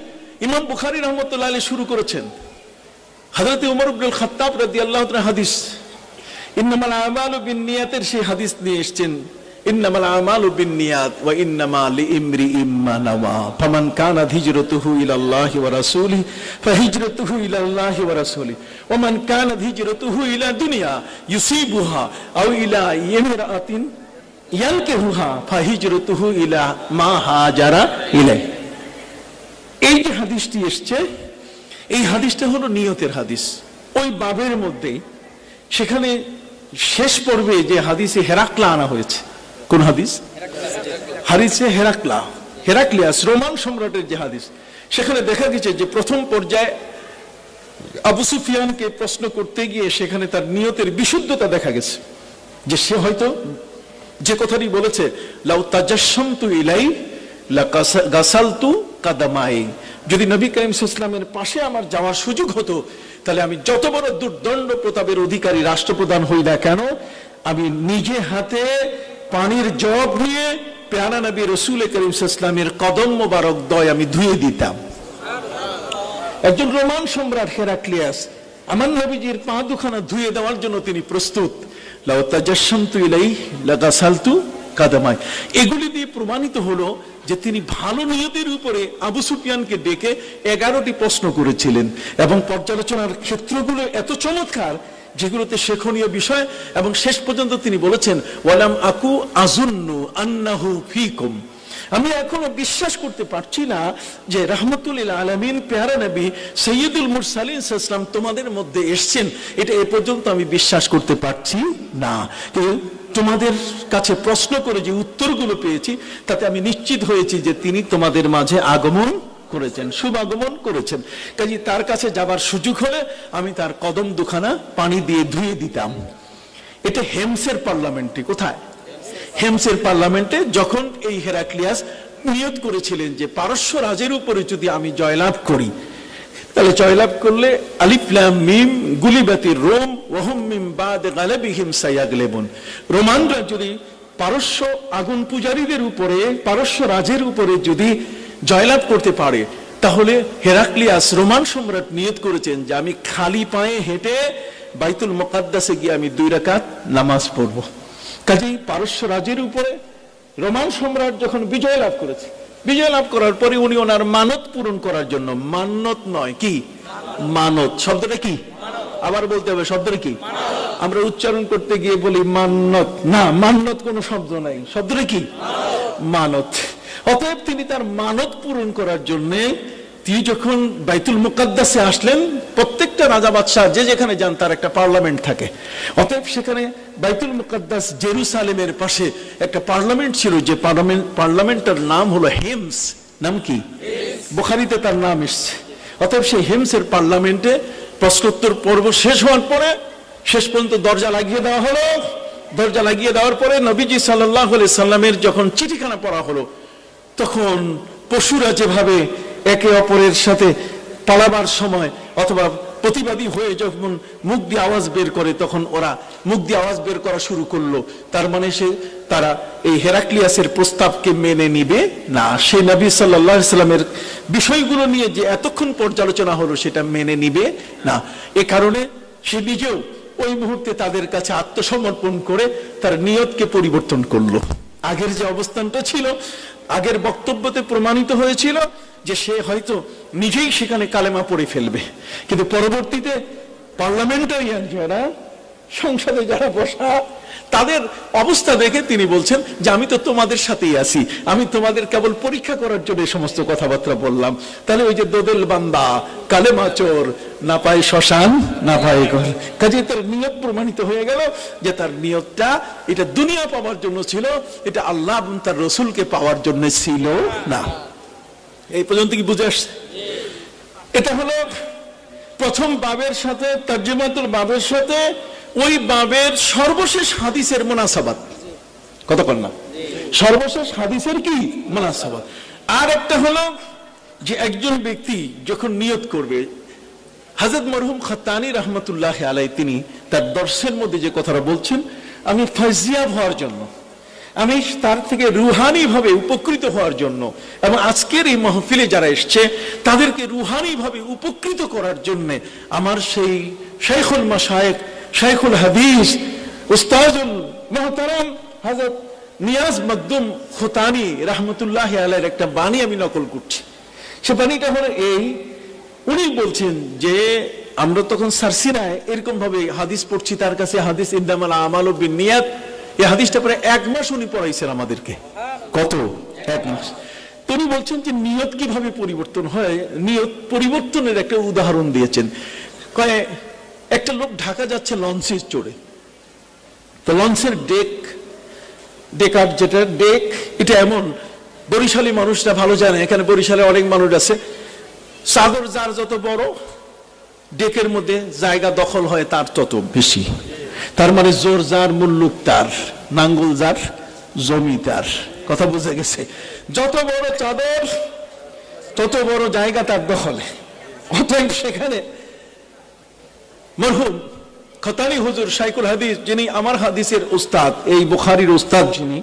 ইমাম বুখারী রাহমাতুল্লাহ আলাইহি শুরু করেছেন হযরত ওমর ইবনুল খাত্তাব রাদিয়াল্লাহু তাআলা হাদিস, ইন্নামাল আমালু বিন্নিয়াতের সেই হাদিস নিয়ে এসেছেন, ইন্নামাল আমালু বিন্নিয়াত ওয়া ইন্নামা লিইমরিইম মা নাওয়া ফামান কানাত হিজরাতুহু ইলাল্লাহি ওয়া রাসূলিহি ফাহিজরাতুহু ইলাল্লাহি ওয়া রাসূলিহি ওয়া মান কানাত হিজরাতুহু ইলা দুনিয়া ইউসিবুহা আও ইলা ইমরাআতিন ইয়ানকিহুহা ফাহিজরাতুহু ইলা মা হাজারা ইলাইহি। এই যে হাদিসটি এসছে, এই হাদিসটা হলো নিয়তের হাদিস। ওই বাবের মধ্যে সেখানে শেষ পর্বে যে হাদিসে হেরাক্লা আনা হয়েছে, কোন হাদিস? হাদিসে হেরাক্লিয়াস রোমান সম্রাটের যে হাদিস, সেখানে দেখা গেছে যে প্রথম পর্যায়ে আবু সুফিয়ানকে প্রশ্ন করতে গিয়ে সেখানে তার নিয়তের বিশুদ্ধতা দেখা গেছে, যে সে হয়তো যে কথাটি বলেছে, লাউ তাজাশশামতু ইলাই লাগাসালতু কাদামাই, যদি নবী করিম সাল্লাল্লাহু আলাইহি ওয়াসাল্লামের পাশে আমার যাওয়ার সুযোগ হতো, তাহলে আমি যত বড় দুর্দণ্ড প্রতাপের অধিকারী রাষ্ট্রপ্রধান হই না কেন, আমি নিজে হাতে পানির জগ নিয়ে প্যারা নবী রাসূল করিম সাল্লাল্লাহু আলাইহি ওয়াসাল্লামের কদম মোবারক দয় আমি ধুয়ে দিতাম। একজন রোমান সম্রাট হেরাক্লিয়াস আমার নবীজির পা দুখানা ধুয়ে দেওয়ার জন্য তিনি প্রস্তুত। লাউ তাজাশশামতু ইলাইহি লাগাসালতু কাদামাই। এগুলি দিয়ে প্রমাণিত হলো যে তিনি ভালো নিয়তের উপরে আবু সুফিয়ানকে ডেকে 11টি প্রশ্ন করেছিলেন, এবং পর্যালোচনার ক্ষেত্রগুলো এত চমৎকার যেগুলোতে শেখনীয় বিষয়। এবং শেষ পর্যন্ত তিনি বলেছেন, ওয়ালাম আকু আযুন্নু আন্নাহু ফীকুম, আমি এখনো বিশ্বাস করতে পারছি না যে রাহমাতুল লিল আলামিন প্যারা নবী সাইয়্যিদুল মুরসালিন সাল্লাল্লাহু আলাইহি ওয়াসাল্লাম তোমাদের মধ্যে এসেছেন, এটা এ পর্যন্ত আমি বিশ্বাস করতে পারছি না। তোমাদের কাছে প্রশ্ন করে যে উত্তরগুলো পেয়েছি তাতে আমি নিশ্চিত হয়েছি যে তিনি তোমাদের মাঝে আগমন করেছেন, শুভাগমন করেছেন। কাজে তার কাছে যাবার সুযোগ হলে আমি তার কদম দুখানা পানি দিয়ে ধুয়ে দিতাম। এটা হেমসের পার্লামেন্টে, কোথায়? হেমসের পার্লামেন্টে, যখন এই হেরাক্লিয়াস নিয়ত করেছিলেন যে পারস্য রাজের উপরে যদি আমি জয়লাভ করি, তাহলে জয়লাভ করলে আলিফ লাম মিম গুলিবাতির রোম ওয়া হুম মিন বাদি গালাবিহিম সায়াগলিবুন, রোমানরা যদি পারস্য আগুন পূজারীদের উপরে, পারস্য রাজের উপরে যদি জয়লাভ করতে পারে, তাহলে হেরাক্লিয়াস রোমান সম্রাট নিয়ত করেছেন যে আমি খালি পায়ে হেঁটে বাইতুল মুকাদ্দাসে গিয়ে আমি 2 রাকাত নামাজ পড়ব। কাজেই পারস্য রাজের উপরে রোমান সম্রাট যখন বিজয় লাভ করেছে, বিজয় লাভ করার পরে উনি ওনার মানত পূরণ করার জন্য, মান্নত নয় কি মানত, শব্দটা কি আবার বলতে হবে, শব্দটা কি? আমরা উচ্চারণ করতে গিয়ে বলি মান্নত, না, মান্নত কোনো শব্দ নাই, শব্দটা কি? মানত। অতএব তিনি তার মানত পূরণ করার জন্য তিনি যখন বাইতুল মুকাদ্দাসে আসলেন, প্রত্যেকটা রাজা বাদশাহ যে যেখানে যান তার একটা পার্লামেন্ট থাকে। অতএব সেখানে বাইতুল মুকাদ্দাস জেরুসালেমের পাশে একটা পার্লামেন্ট ছিল, যে পার্লামেন্টের নাম হলো হেমস। নাম কি? বুখারীতে তার নাম এসেছে। অতএব সেই হেমসের পার্লামেন্টে প্রশ্নোত্তর পর্ব শেষ হওয়ার পরে শেষ পর্যন্ত দরজা লাগিয়ে দেওয়া হলো। দরজা লাগিয়ে দেওয়ার পরে নবীজি সাল্লাল্লাহু আলাইহি সাল্লামের যখন চিঠিখানা পড়া হলো, তখন পশুরা যেভাবে একে অপরের সাথে পালাবার সময় অথবা প্রতিবাদী হয়ে যখন মুখ দিয়ে আওয়াজ বের করে, তখন ওরা মুখ দিয়ে আওয়াজ বের করা শুরু করলো। তার মানে তারা এই হেরাক্লিয়াসের প্রস্তাবকে মেনে নিবে না, সেই নবী সাল্লাল্লাহু আলাইহি সাল্লামের বিষয়গুলো নিয়ে যে এতক্ষণ পর্যালোচনা হলো সেটা মেনে নিবে না। এ কারণে সে নিজেও ওই মুহূর্তে তাদের কাছে আত্মসমর্পণ করে তার নিয়তকে পরিবর্তন করলো। আগের যে অবস্থানটা ছিল, আগের বক্তব্যতে প্রমাণিত হয়েছিল যে সে হয়তো নিজেই সেখানে কালেমা পড়ে ফেলবে, কিন্তু পরবর্তীতে পার্লামেন্টারিয়ান যারা, সংসদে যারা বসা, তাদের অবস্থা দেখে তিনি বলছেন যে আমি তো তোমাদের সাথেই আছি, আমি তোমাদের কেবল পরীক্ষা করার জন্য এই সমস্ত কথাবার্তা বললাম। তাহলে ওই যে দোদেল বান্দা, কালেমা চোর, না পায় শ্মশান না পায় ঘর। কাজে তার নিয়ত প্রমাণিত হয়ে গেল যে তার নিয়তটা এটা দুনিয়া পাওয়ার জন্য ছিল, এটা আল্লাহ এবং তার রসুলকে পাওয়ার জন্য ছিল না। এই পর্যন্ত কি বুঝে আসছে? এটা হলো প্রথম বাবের সাথে, তারজমাতুল বাবের সাথে ওই বাবের সর্বশেষ হাদিসের মুনাসাবাত। কতক্ষণ না? সর্বশেষ হাদিসের কি মুনাসাবাত। আর একটা হলো যে একজন ব্যক্তি যখন নিয়ত করবে, হযরত মরহুম খাত্তানী রাহমাতুল্লাহি আলাইহি তিনি তার দর্শের মধ্যে যে কথাটা বলছেন, আমি ফায়জিয়াব হওয়ার জন্য, আমি তার থেকে রুহানি ভাবে উপকৃত হওয়ার জন্য, এবং আজকের এই মাহফিলে যারা এসছে তাদেরকে রুহানি ভাবে উপকৃত করার জন্য আমার সেই শাইখুল মাশায়েখ, শাইখুল হাদিস, উস্তাজুল মুহতারাম হযরত নিয়াজ মকদুম খুতানি রাহমাতুল্লাহি আলাইহির একটা বাণী আমি নকল করছি। সে বাণীটা হলো এই, উনি বলছেন যে আমরা তখন সারসিনায় এরকম ভাবে হাদিস পড়ছি, তার কাছে হাদিস ইনদামাল আমালু বিন্নিয়াত, এই হাদিসটা প্রায় 1 মাস উনি পড়াইছেন আমাদেরকে। কত? 1 মাস। তিনি বলছেন যে নিয়ত কিভাবে পরিবর্তন হয়, নিয়ত পরিবর্তনের একটা উদাহরণ দিয়েছেন। কয়ে একটা লোক ঢাকা যাচ্ছে লঞ্চে চড়ে, তো লঞ্চের ডেকার যেটা ডেক, এটা এমন, বরিশালী মানুষরা ভালো জানে, এখানে বরিশালে অনেক মানুষ আছে, চাদর যার যত বড় ডেকের মধ্যে জায়গা দখল হয় তার তত বেশি। তার মানে জোর যার মুল্লুক তার, নাঙ্গল যার জমি তার। কথা বুঝে গেছে? যত বড় চাদর তত বড় জায়গা তার দখলে। অতএব সেখানে মরহুম খতানি হুজুর শাইখুল হাদিস, যিনি আমার হাদিসের উস্তাদ, এই বুখারীর উস্তাদ, যিনি,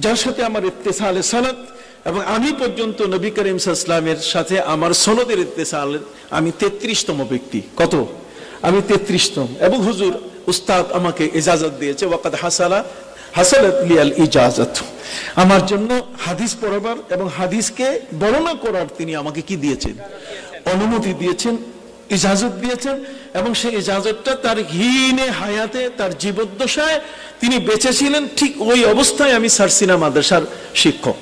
যার সাথে আমার ইত্তেসালে সনদ, এবং আমি পর্যন্ত নবী করিম সাল্লাল্লাহু আলাইহি ওয়াসাল্লামের সাথে আমার সনদের ইত্তেসাল, আমি 33তম ব্যক্তি। কত? আমি 33তম। এবং হুজুর উস্তাদ আমাকে ইজাজত দিয়েছে, ওয়াকাদ হাসালাত লিয়াল ইজাজত, আমার জন্য হাদিস পড়াবার এবং হাদিসকে বর্ণনা করার তিনি আমাকে কি দিয়েছেন? অনুমতি দিয়েছেন, ইজাজত দিয়েছেন। এবং সেই ইজাজতটা তার হীনে হায়াতে, তার জীবদ্দশায় তিনি বেঁচে ছিলেন, ঠিক ওই অবস্থায় আমি সারসিনা মাদ্রাসার শিক্ষক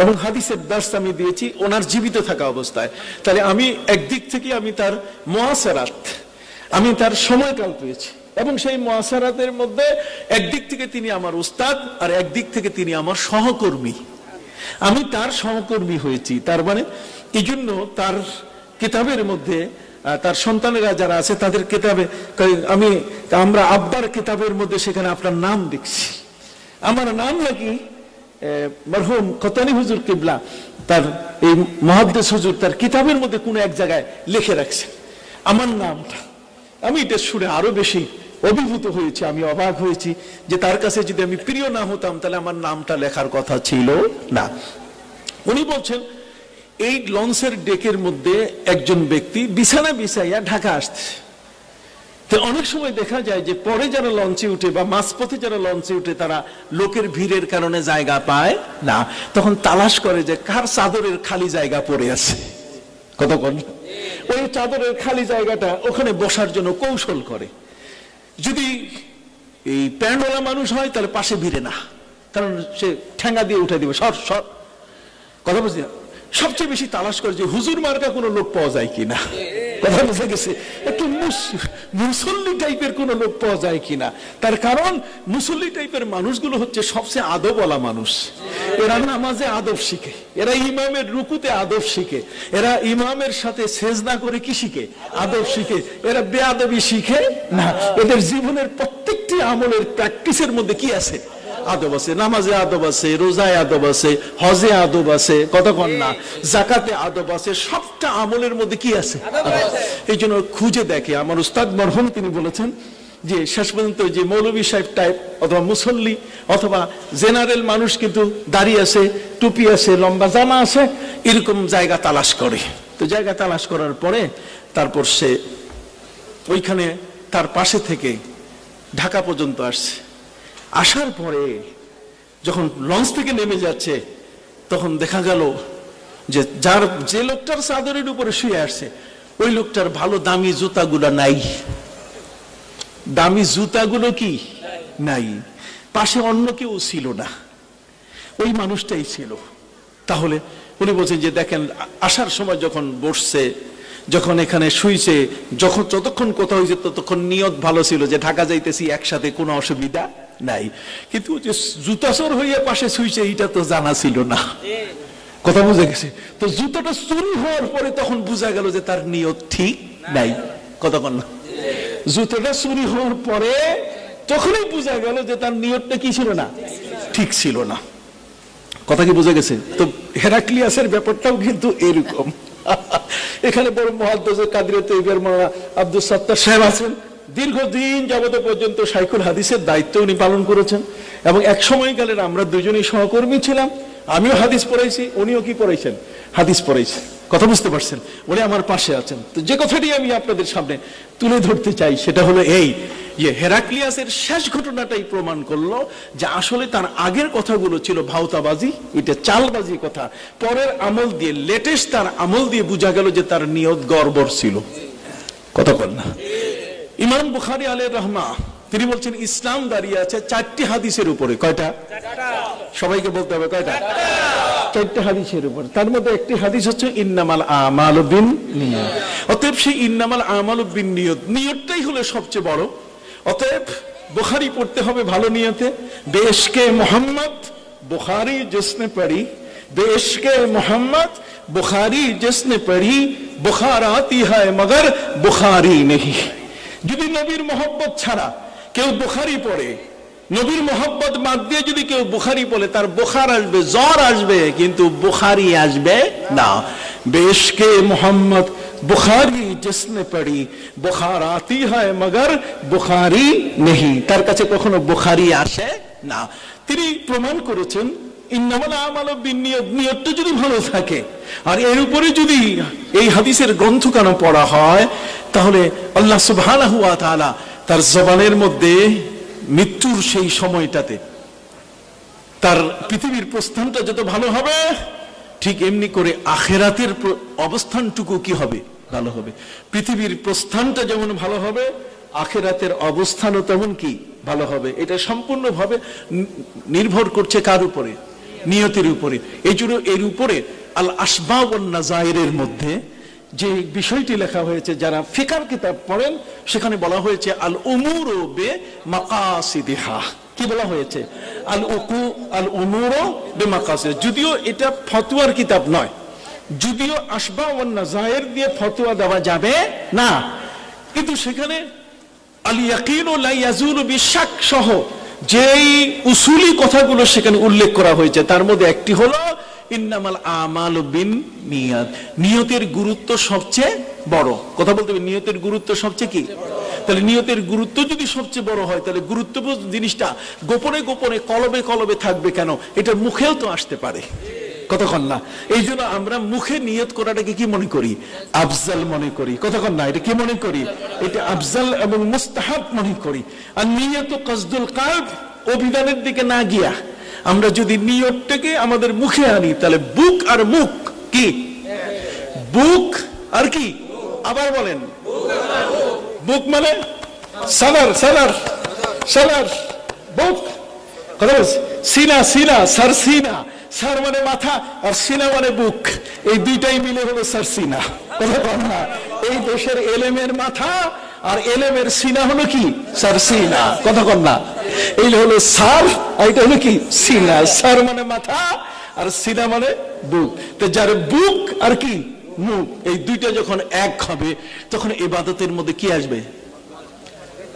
এবং হাদিসের দার্স আমি দিয়েছি ওনার জীবিত থাকা অবস্থায়। তাহলে আমি একদিক থেকে আমি তার মুআসারাত, আমি তার সময়কাল পেয়েছি এবং সেই মুআসারাতের মধ্যে একদিক থেকে তিনি আমার উস্তাদ আর একদিক থেকে তিনি আমার সহকর্মী, আমি তার সহকর্মী হয়েছি। তার মানে এই জন্য তার কিতাবের মধ্যে তার সন্তানেরা যারা আছে তাদের কিতাবে আমরা আব্বার কিতাবের মধ্যে সেখানে আপনার নাম দেখছি, আমার নাম নাকি মরহুম কতানি হুজুর কিবলা তার এই মুহাদ্দিস হুজুর তার কিতাবের মধ্যে কোন এক জায়গায় লিখে রাখছে আমার নামটা। আমি এটা শুনে আরো বেশি অভিভূত হয়েছি, আমি অবাক হয়েছি যে তার কাছে যদি আমি প্রিয় না হতাম তাহলে আমার নামটা লেখার কথা ছিল না। উনি বলছেন এই লঞ্চের ডেকের মধ্যে একজন ব্যক্তি বিছানা বিছাইয়া ঢাকা আসছে। তো অনেক সময় দেখা যায় যে পরে যারা লঞ্চে উঠে বা মাঝপথে যারা লঞ্চে উঠে তারা লোকের ভিড়ের কারণে জায়গা পায় না, তখন তালাশ করে যে কার চাদরের খালি জায়গা পড়ে আছে। কতক্ষণ ওই চাদরের খালি জায়গাটা ওখানে বসার জন্য কৌশল করে। যদি এই প্যান্ডওয়ালা মানুষ হয় তাহলে পাশে ভিড়ে না, কারণ সে ঠ্যাঙ্গা দিয়ে উঠে দিবে সর সর। কথা বুঝলি? সবচেয়ে বেশি তালাশ করে যে হুজুর মার্কা কোনো লোক পাওয়া যায় কিনা, কথা বুঝে গেছে, একটু মুসল্লি টাইপের কোন লোক পাওয়া যায় কিনা। তার কারণ মুসল্লি টাইপের মানুষগুলো হচ্ছে সবচেয়ে আদবওয়ালা মানুষ, এরা নামাজে আদব শিখে, এরা ইমামের রুকুতে আদব শিখে, এরা ইমামের সাথে সেজদা করে কি শিখে? আদব শিখে। এরা বেআদবি শিখে না, এদের জীবনের প্রত্যেকটি আমলের প্র্যাকটিসের মধ্যে কি আছে? আদব আছে। নামাজে আদব আছে, রোজায় আদব আছে, হজে আদব আছে, কতক্ষণ না, জাকাতে আদব আছে, সবটা আমলের মধ্যে কি আছে? এই জন্য খুঁজে দেখে। আমার উস্তাদ মরহুম তিনি বলেছেন যে শেষ পর্যন্ত যে মৌলভী সাহেব টাইপ অথবা মুসল্লি অথবা জেনারেল মানুষ কিন্তু দাড়ি আছে, টুপি আছে, লম্বা জামা আছে, এরকম জায়গা তালাশ করে। তো জায়গা তালাশ করার পরে তারপর সে ওইখানে তার পাশে থেকে ঢাকা পর্যন্ত আসছে। আসার পরে যখন লঞ্চ থেকে নেমে যাচ্ছে তখন দেখা গেল যে লোকটার চাদরের উপরে শুয়ে আসছে ওই লোকটার ভালো দামি জুতাগুলো নাই। দামি জুতাগুলো কি নাই, পাশে অন্য কেউ ছিল না, ওই মানুষটাই ছিল। তাহলে উনি বলছেন যে দেখেন আসার সময় যখন বসছে, যখন এখানে শুইছে, যখন যতক্ষণ কথা হয়েছে ততক্ষণ নিয়ত ভালো ছিল যে ঢাকা যাইতেছি একসাথে, কোনো অসুবিধা নাই। কিন্তু যে জুতাচোর হইয়া পাশে শুইছে এইটা তো জানা ছিল না, কথা বুঝে গেছে। তো জুতাটা চুরি হওয়ার পরে তখন বোঝা গেল যে তার নিয়ত ঠিক নাই, কতক্ষণ না, জুতাটা চুরি হওয়ার পরে তখনই বোঝা গেল যে তার নিয়তটা কি ছিল না, ঠিক ছিল না। কথা কি বুঝে গেছে? তো হেরাক্লিয়াসের ব্যাপারটাও কিন্তু এরকম। এখানে বড় মুহাদ্দিস কাদরিয়া তৈয়বের মাওলানা আব্দুল সাত্তার সাহেব আছেন, দীর্ঘদিন যাবত পর্যন্ত শাইখুল হাদিসের দায়িত্ব উনি পালন করেছেন এবং এক সময়কালের আমরা দুজনেই সহকর্মী ছিলাম। আমিও হাদিস পড়াইছি, উনিও কি পড়াইছেন? হাদিস পড়াইছেন। কথা বুঝতে পারছেন? উনি আমার পাশে আছেন। তো যে কথাটি আমি আপনাদের সামনে তুলে ধরতে চাই সেটা হলো এই যে হেরাক্লিয়াসের শেষ ঘটনাটাই প্রমাণ করলো যে আসলে তার আগের কথাগুলো ছিল ভাওতাবাজি, এটা চালবাজি কথা। পরের আমল দিয়ে, লেটেস্ট তার আমল দিয়ে বোঝা গেল যে তার নিয়ত গড়বড় ছিল। কথা বল না। ইমাম বুখারী আলাইহির রাহমা তিনি বলছেন ইসলাম দাঁড়িয়ে আছে 4টি হাদিসের উপরে। কয়টা? সবাইকে বলতে হবে কয়টা? 4টি হাদিসের উপর। তার মধ্যে একটি হাদিস হচ্ছে ইন্নামাল আমালু বিন্নিয়াত। অতএব সেই ইন্নামাল আমালু বিন্নিয়াত, নিয়তটাই হলো সবচেয়ে বড়। অতএব বুখারী পড়তে হবে ভালো নিয়তে। বেশকে মোহাম্মদ बुखारी जिसने पढ़ी, बेइश्क़े मोहम्मद बुखारी जिसने पढ़ी, बुखार आती है मगर बुखारी नहीं। যদি নবীর মোহাব্বত ছাড়া কেউ বুখারী পড়ে, নবীর মোহাব্বত বাদ দিয়ে যদি কেউ বুখারী পড়ে তার বুখার আসবে, জ্বর আসবে, কিন্তু বুখারী আসবে না। বেইশ্क़ে মোহাম্মদ বুখারী जिसने पढ़ी, बुखार आती है मगर बुखारी नहीं। তার কাছে কখনো বুখারী আসে না। তিনি প্রমাণ করেছেন ইন্নামাল আমালু বিন্নিয়াত, নিয়তটা যদি ভালো থাকে আর এর উপরে যদি এই হাদিসের গ্রন্থখানা পড়া হয় তাহলে আল্লাহ সুবহানাহু ওয়া তাআলা তার জবানের মধ্যে মৃত্যুর সেই সময়টাতে তার পৃথিবীর প্রস্থানটা যত ভালো হবে, ঠিক এমনি করে আখেরাতের অবস্থানটুকু কি হবে, ভালো হবে। পৃথিবীর প্রস্থানটা যেমন ভালো হবে, আখেরাতের অবস্থানও তেমন কি ভালো হবে। এটা সম্পূর্ণভাবে নির্ভর করছে কার উপরে? নিয়তের উপরে। এই জন্য এর উপরে আল আসবাব ওয়ান নাজায়েরের মধ্যে যে বিষয়টি লেখা হয়েছে, যারা ফিকার কিতাব পড়েন সেখানে বলা হয়েছে আল উমুরু বে মাকাসিদিহা। কি বলা হয়েছে? আল উমুরু বে মাকাসিদ। যদিও এটা ফতোয়ার কিতাব নয়, যদিও আসবাব ওয়ান নাজায়ের দিয়ে ফতোয়া দেওয়া যাবে না, কিন্তু সেখানে আল ইয়াকিনু লা ইয়াজুলু বিশাক সহ যেই উসুলি কথাগুলো সেখানে উল্লেখ করা হয়েছে, তার মধ্যে একটি হলো ইন্নামাল আমালু বিন্নিয়াত। নিয়তের গুরুত্ব সবচেয়ে বড়। কথা বলতে হবে, নিয়তের গুরুত্ব সবচেয়ে কি? তাহলে নিয়তের গুরুত্ব যদি সবচেয়ে বড় হয়, তাহলে গুরুত্বপূর্ণ জিনিসটা গোপনে গোপনে কলবে কলবে থাকবে কেন? এটা মুখেও তো আসতে পারে, কতক্ষণ না। এই জন্য আমরা মুখে নিয়ত করাটাকে কি মনে করি? আফজাল মনে করি, কতক্ষণ না। এটা কি মনে করি? এটা আফজাল এবং মুস্তাহাব মনে করি। আর নিয়ত কসদুল কালব, অভিধানের দিকে না গিয়া আমরা যদি নিয়তটাকে আমাদের মুখে আনি, তাহলে বুক আর মুখ কি? বুক আর কি? আবার বলেন, বুক মানে সালার, সালার, সালার, বুক। কথা বলছি, সিনা, সিনা, সার সিনা। সার মানে মাথা আর সিনা মানে বুক, এই দুইটাই মিলে হলো সার সিনা। কথা বল না। এই দেশের এলেমের মাথা আর এলেমের সিনা হলো কি? সার সিনা। কথা বল না। এই হলো সার, আর এটা হলো কি? সিনা। সার মানে মাথা আর সিনা মানে বুক। তো যার বুক আর কি মুখ, এই দুইটা যখন এক হবে, তখন ইবাদতের মধ্যে কি আসবে?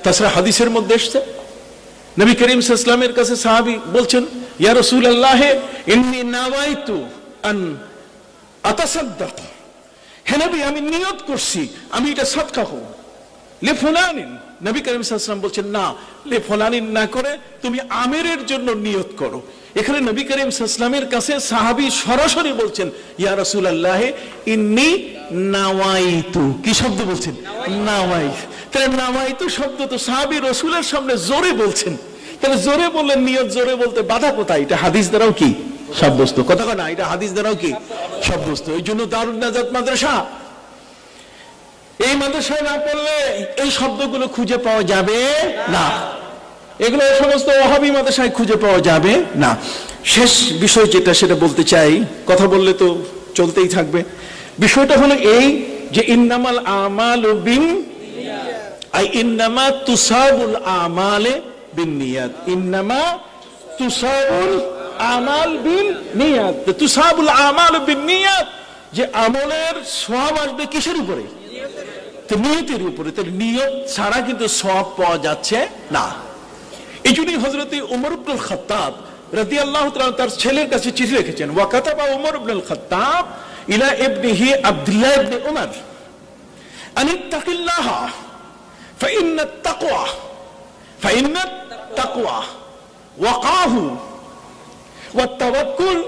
তাছাড়া হাদিসের মধ্যে এসছে, নবী করিম সাল্লাল্লাহু আলাইহি ওয়াসাল্লামের কাছে সাহাবী বলছেন, ইয়া রাসূলুল্লাহ ইন্নী নাওয়াইতু আন আতাসাদদাক। হে নবী, আমি নিয়ত করছি আমি এটা সাদকা করব। লে ফুলানিন। নবী করিম সাল্লাল্লাহু আলাইহি ওয়াসাল্লাম বলছেন, না, লে ফুলানিন না করে তুমি আমিরের জন্য নিয়ত করো। এখানে নবী করিম সাল্লাল্লাহু আলাইহি ওয়াসাল্লামের কাছে সাহাবী সরাসরি বলছেন, ইয়া রাসূলুল্লাহ ইন্নী নাওয়াইতু। কি শব্দ বলছেন? নাওয়াইতু। তাহলে নাওয়াইতু শব্দ তো সাহাবী রাসূলের সামনে জোরে বলছেন, তাহলে জোরে বললেন, নিয়ত জোরে বলতে বাধা কোথায়? এটা হাদিস দ্বারাও কি সাব্যস্ত। কথা না, এটা হাদিস দ্বারাও কি সাব্যস্ত। এই জন্য দারুন নাজাত মাদ্রাসা, এই মাদ্রাসায় না পড়লে এই শব্দগুলো খুঁজে পাওয়া যাবে না। এগুলো সমস্ত ওয়াহাবি মাদ্রাসায় খুঁজে পাওয়া যাবে না। শেষ বিষয় যেটা, সেটা বলতে চাই, কথা বললে তো চলতেই থাকবে। বিষয়টা হলো এই যে ইন্নামাল আমালু বিন্নিয়াত, আই ইন্নামা তুসাবুল আমালে বিন্নিয়াত। ইন্নামা তুসাবুল আমাল বিন্নিয়াত। তুসাবুল আমাল বিন্নিয়াত, যে আমলের সওয়াব আসবে কিসের উপরে? তো নিয়তের উপরে। তো নিয়ত ছাড়া কিন্তু সওয়াব পাওয়া যাচ্ছে না। এই জন্যই হযরত ওমর ইবনুল খাত্তাব রাদিয়াল্লাহু তাআলা তার ছেলের কাছে চিঠি লিখেছেন, ওয়া কাতাবা ওমর ইবনুল খাত্তাব ইলা ইবনিহি আব্দুল্লাহ ইবনে উমর আনিত্তাকিল্লাহ ফাইন্নাত তাকওয়া ওয়াকাহু ওয়াত তাওয়াক্কুল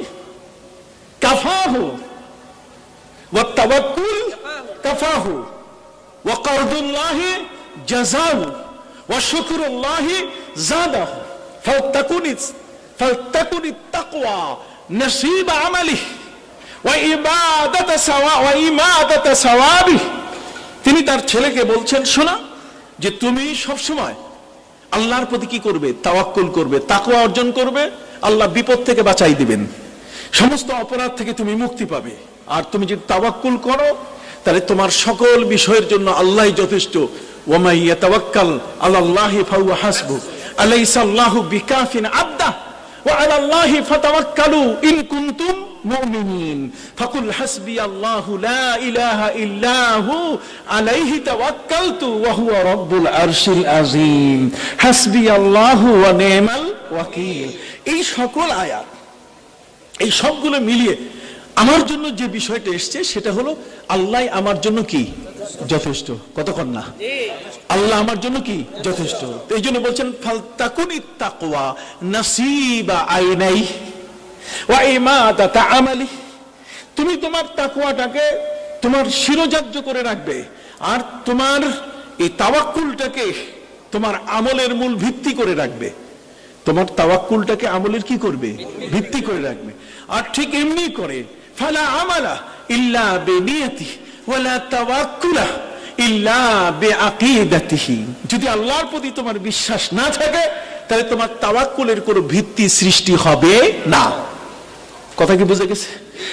কাফাহু, ওয়াত তাওয়াক্কুল কাফাহু, ওয়া কারদুল্লাহি জাযাহু, ওয়া শুকরুল্লাহি যাদাহু। ফালতাকুনিত তাকওয়া নসীব আমালিহি ওয়া ইমাদাত সাওয়াবিহি। তিনি তার ছেলেকে বলছেন, শোনা, যে তুমি সব সময় আল্লাহর প্রতি কি করবে? তাওয়াক্কুল করবে, তাকওয়া অর্জন করবে। আল্লাহ বিপদ থেকে বাঁচাই দিবেন, সমস্ত অপরাধ থেকে তুমি মুক্তি পাবে। আর তুমি যদি তাওয়াক্কুল করো, তাহলে তোমার সকল বিষয়ের জন্য আল্লাহই যথেষ্ট। ওয়া মান ইয়াতাওয়াক্কাল আলাল্লাহি ফাহুয়া হাসবু, আলাইসা আল্লাহু বিকাফিন আবদা, ওয়া আলাল্লাহি ফাতাওয়াক্কালু ইন কুনতুম মুমিনিন। ফাকুল হাসবিয়াল্লাহু লা ইলাহা ইল্লাহু আলাইহি তাওয়াক্কালতু ওয়া হুয়া রাব্বুল আরশিল আযীম। হাসবিয়াল্লাহু ওয়া নি'মাল ওয়াকিল। এই সকল আয়াত, এই সবগুলো মিলিয়ে আমার জন্য যে বিষয়টা এসছে, সেটা হলো আল্লাহ আমার জন্য কি যথেষ্ট। কতক্ষণ না, আল্লাহ আমার জন্য কি যথেষ্ট। এই জন্য বলছেন, ফালতাকুনিত তাকওয়া নাসিবা আইনাই ওয়া ইমাদাত আমালি। তুমি তোমার তাকওয়াটাকে তোমার শিরোধার্য করে রাখবে, আর তোমার এই তাওয়াক্কুলটাকে তোমার আমলের মূল ভিত্তি করে রাখবে, তোমার তাওয়াক্কুলটাকে আমলের কি করবে, ভিত্তি করে রাখবে। আর ঠিক এমনি করে ফালা আমালা ইল্লা বিনিয়াতি ওয়ালা তাওয়াক্কুলা ইল্লা বিআকিদাতিহি, যদি আল্লাহর প্রতি তোমার বিশ্বাস না থাকে তাহলে তোমার তাওয়াক্কুলের কোনো ভিত্তি সৃষ্টি হবে না। কথা কি বুঝে গেছে?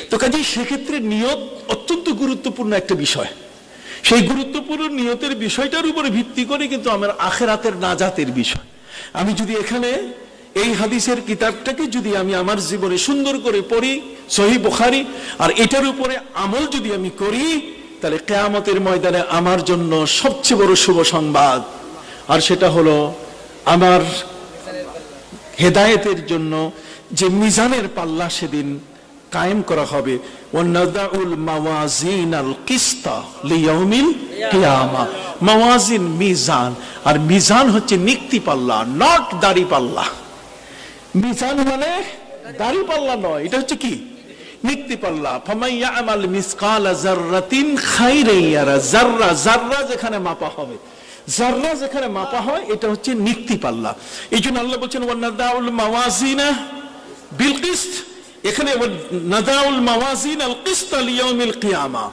তো কাজেই সেক্ষেত্রে নিয়ত অত্যন্ত গুরুত্বপূর্ণ একটা বিষয়। সেই গুরুত্বপূর্ণ নিয়তের বিষয়টার উপরে ভিত্তি করে কিন্তু আমার আখিরাতের নাজাতের বিষয়। আমি যদি এখানে এই হাদিসের কিতাবটাকে যদি আমি আমার জীবনে সুন্দর করে পড়ি, সহিহ বুখারী, আর এটার উপরে আমল যদি আমি করি, তাহলে কিয়ামতের ময়দানে আমার জন্য সবচেয়ে বড় শুভ সংবাদ, আর সেটা হলো আমার হেদায়েতের জন্য যে মিজানের পাল্লা সেদিন কায়েম করা হবে। ওয়ানাদাউল মাওয়াজিনাল কিসতা লিয়াউমিল কিয়ামা। মাওয়াজিন মিজান, আর মিজান হচ্ছে নিক্তি পাল্লা, নট দাড়ি পাল্লা। মিজান মানে দাড়ি পাল্লা নয়, এটা হচ্ছে কি, নিক্তি পাল্লা। ফামান ইয়ামাল মিসকালা যাররাতিন খাইরান ইয়ারা। যাররা, যাররা যেখানে মাপা হবে, যাররা যেখানে মাপা হয়, এটা হচ্ছে নিক্তি পাল্লা। এই জন্য আল্লাহ বলছেন ওয়ানাদাউল মাওয়াজিনা বিল কিসত। এখানে নাদাউল মাওয়াজিন আল কিসত লিয়াউমিল কিয়ামা,